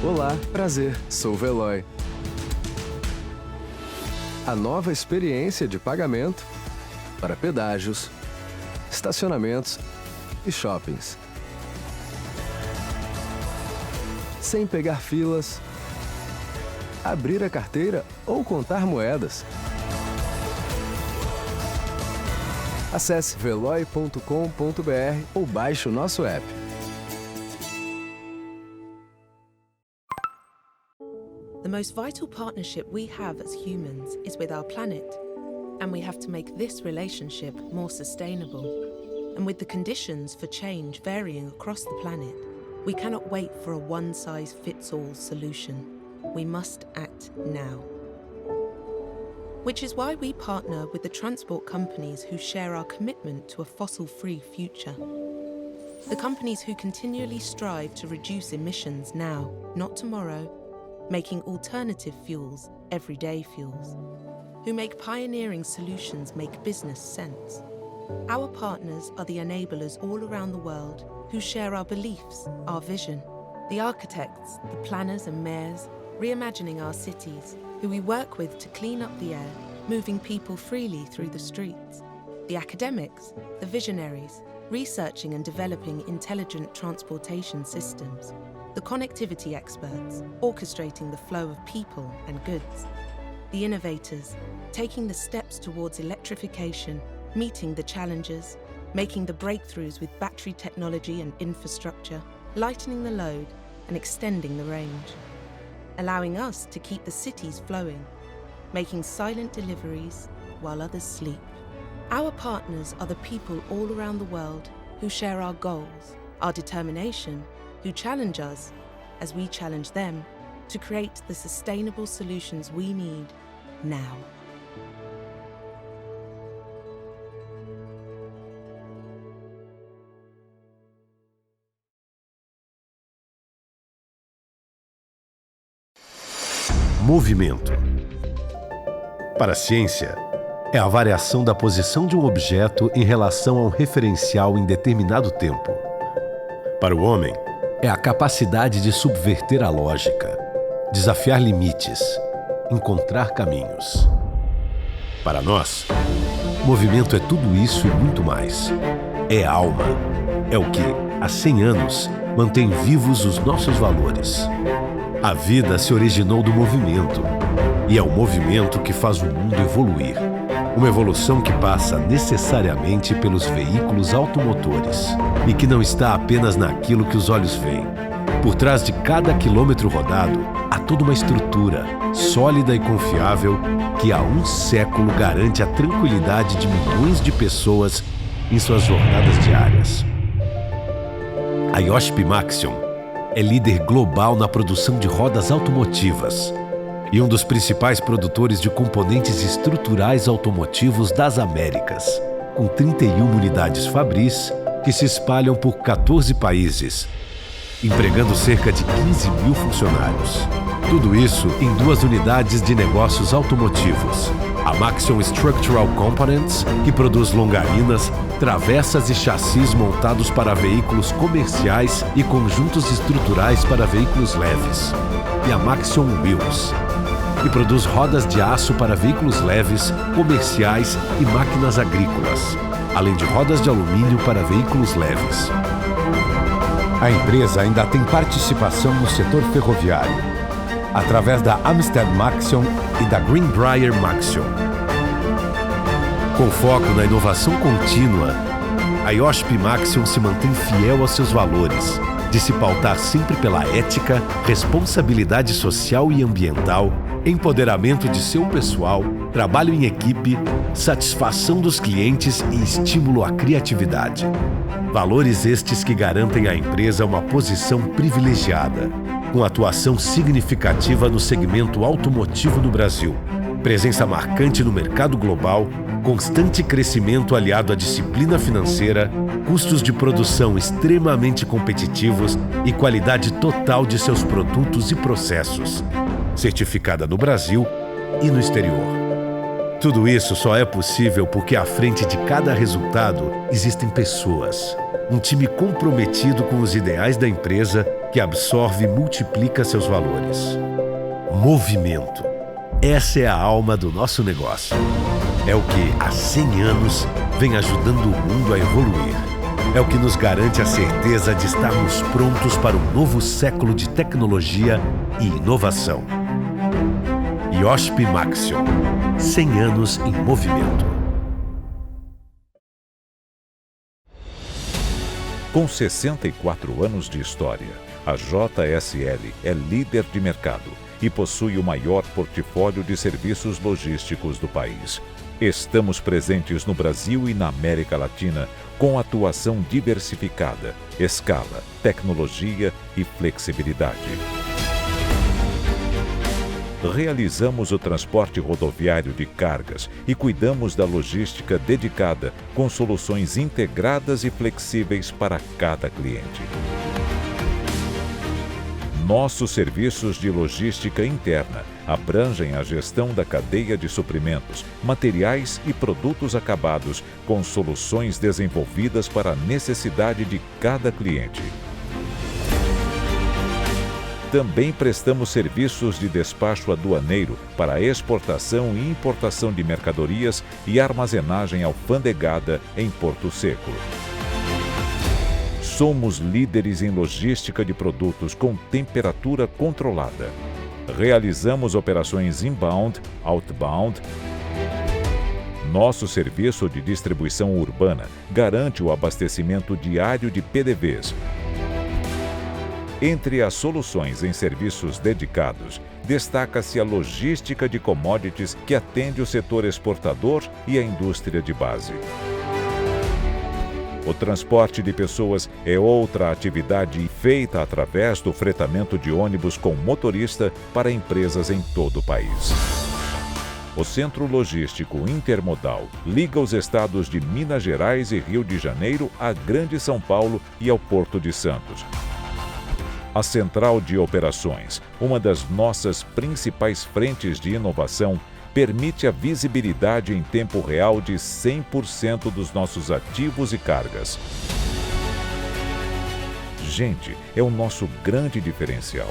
Olá, prazer, sou o Veloy. A nova experiência de pagamento para pedágios, estacionamentos e shoppings. Sem pegar filas, abrir a carteira ou contar moedas. Acesse veloy.com.br ou baixe o nosso app. The most vital partnership we have as humans is with our planet, and we have to make this relationship more sustainable. And with the conditions for change varying across the planet, we cannot wait for a one-size-fits-all solution. We must act now. Which is why we partner with the transport companies who share our commitment to a fossil-free future. The companies who continually strive to reduce emissions now, not tomorrow, making alternative fuels everyday fuels, who make pioneering solutions make business sense. Our partners are the enablers all around the world who share our beliefs, our vision. The architects, the planners and mayors, reimagining our cities, who we work with to clean up the air, moving people freely through the streets. The academics, the visionaries, researching and developing intelligent transportation systems. The connectivity experts, orchestrating the flow of people and goods. The innovators, taking the steps towards electrification, meeting the challenges, making the breakthroughs with battery technology and infrastructure, lightening the load and extending the range. Allowing us to keep the cities flowing, making silent deliveries while others sleep. Our partners are the people all around the world who share our goals, our determination, who challenge us, as we challenge them, to create the sustainable solutions we need now. Movimento. Para a ciência, é a variação da posição de um objeto em relação a um referencial em determinado tempo. Para o homem, é a capacidade de subverter a lógica, desafiar limites, encontrar caminhos. Para nós, Movimento é tudo isso e muito mais. É alma. É o que, há 100 anos, mantém vivos os nossos valores. A vida se originou do movimento. E é o movimento que faz o mundo evoluir. Uma evolução que passa necessariamente pelos veículos automotores. E que não está apenas naquilo que os olhos veem. Por trás de cada quilômetro rodado, há toda uma estrutura, sólida e confiável, que há um século garante a tranquilidade de milhões de pessoas em suas jornadas diárias. A Iochpe-Maxion é líder global na produção de rodas automotivas e um dos principais produtores de componentes estruturais automotivos das Américas, com 31 unidades fabris que se espalham por 14 países, empregando cerca de 15 mil funcionários. Tudo isso em 2 unidades de negócios automotivos. A Maxion Structural Components, que produz longarinas, travessas e chassis montados para veículos comerciais e conjuntos estruturais para veículos leves. E a Maxion Wheels, que produz rodas de aço para veículos leves, comerciais e máquinas agrícolas, além de rodas de alumínio para veículos leves. A empresa ainda tem participação no setor ferroviário, através da Amstead Maxion e da Greenbrier Maxion. Com foco na inovação contínua, a Iochpe-Maxion se mantém fiel aos seus valores, de se pautar sempre pela ética, responsabilidade social e ambiental, empoderamento de seu pessoal, trabalho em equipe, satisfação dos clientes e estímulo à criatividade. Valores estes que garantem à empresa uma posição privilegiada, com atuação significativa no segmento automotivo no Brasil, presença marcante no mercado global, constante crescimento aliado à disciplina financeira, custos de produção extremamente competitivos e qualidade total de seus produtos e processos, certificada no Brasil e no exterior. Tudo isso só é possível porque à frente de cada resultado existem pessoas. Um time comprometido com os ideais da empresa que absorve e multiplica seus valores. Movimento. Essa é a alma do nosso negócio. É o que, há 100 anos, vem ajudando o mundo a evoluir. É o que nos garante a certeza de estarmos prontos para um novo século de tecnologia e inovação. Iochpe-Maxion. 100 anos em movimento. Com 64 anos de história, a JSL é líder de mercado e possui o maior portfólio de serviços logísticos do país. Estamos presentes no Brasil e na América Latina com atuação diversificada, escala, tecnologia e flexibilidade. Realizamos o transporte rodoviário de cargas e cuidamos da logística dedicada, com soluções integradas e flexíveis para cada cliente. Nossos serviços de logística interna abrangem a gestão da cadeia de suprimentos, materiais e produtos acabados, com soluções desenvolvidas para a necessidade de cada cliente. Também prestamos serviços de despacho aduaneiro para exportação e importação de mercadorias e armazenagem alfandegada em Porto Seco. Somos líderes em logística de produtos com temperatura controlada. Realizamos operações inbound, outbound. Nosso serviço de distribuição urbana garante o abastecimento diário de PDVs. Entre as soluções em serviços dedicados, destaca-se a logística de commodities que atende o setor exportador e a indústria de base. O transporte de pessoas é outra atividade feita através do fretamento de ônibus com motorista para empresas em todo o país. O Centro Logístico Intermodal liga os estados de Minas Gerais e Rio de Janeiro à Grande São Paulo e ao Porto de Santos. A Central de Operações, uma das nossas principais frentes de inovação, permite a visibilidade em tempo real de 100% dos nossos ativos e cargas. Gente, é o nosso grande diferencial.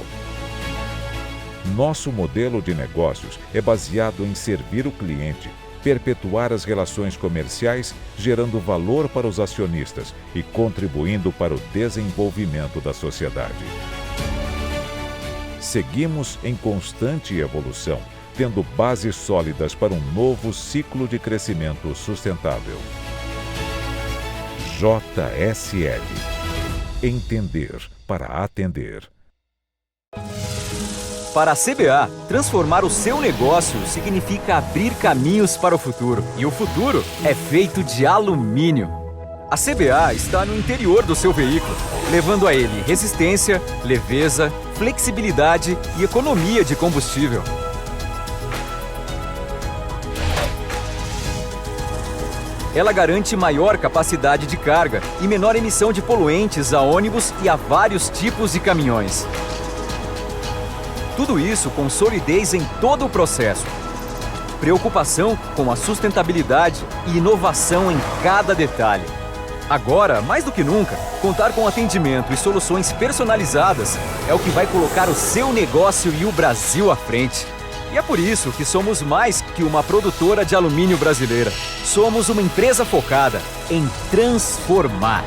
Nosso modelo de negócios é baseado em servir o cliente, perpetuar as relações comerciais, gerando valor para os acionistas e contribuindo para o desenvolvimento da sociedade. Seguimos em constante evolução, tendo bases sólidas para um novo ciclo de crescimento sustentável. JSL. Entender para atender. Para a CBA, transformar o seu negócio significa abrir caminhos para o futuro. E o futuro é feito de alumínio. A CBA está no interior do seu veículo, levando a ele resistência, leveza, flexibilidade e economia de combustível. Ela garante maior capacidade de carga e menor emissão de poluentes a ônibus e a vários tipos de caminhões. Tudo isso com solidez em todo o processo. Preocupação com a sustentabilidade e inovação em cada detalhe. Agora, mais do que nunca, contar com atendimento e soluções personalizadas é o que vai colocar o seu negócio e o Brasil à frente. E é por isso que somos mais que uma produtora de alumínio brasileira. Somos uma empresa focada em transformar.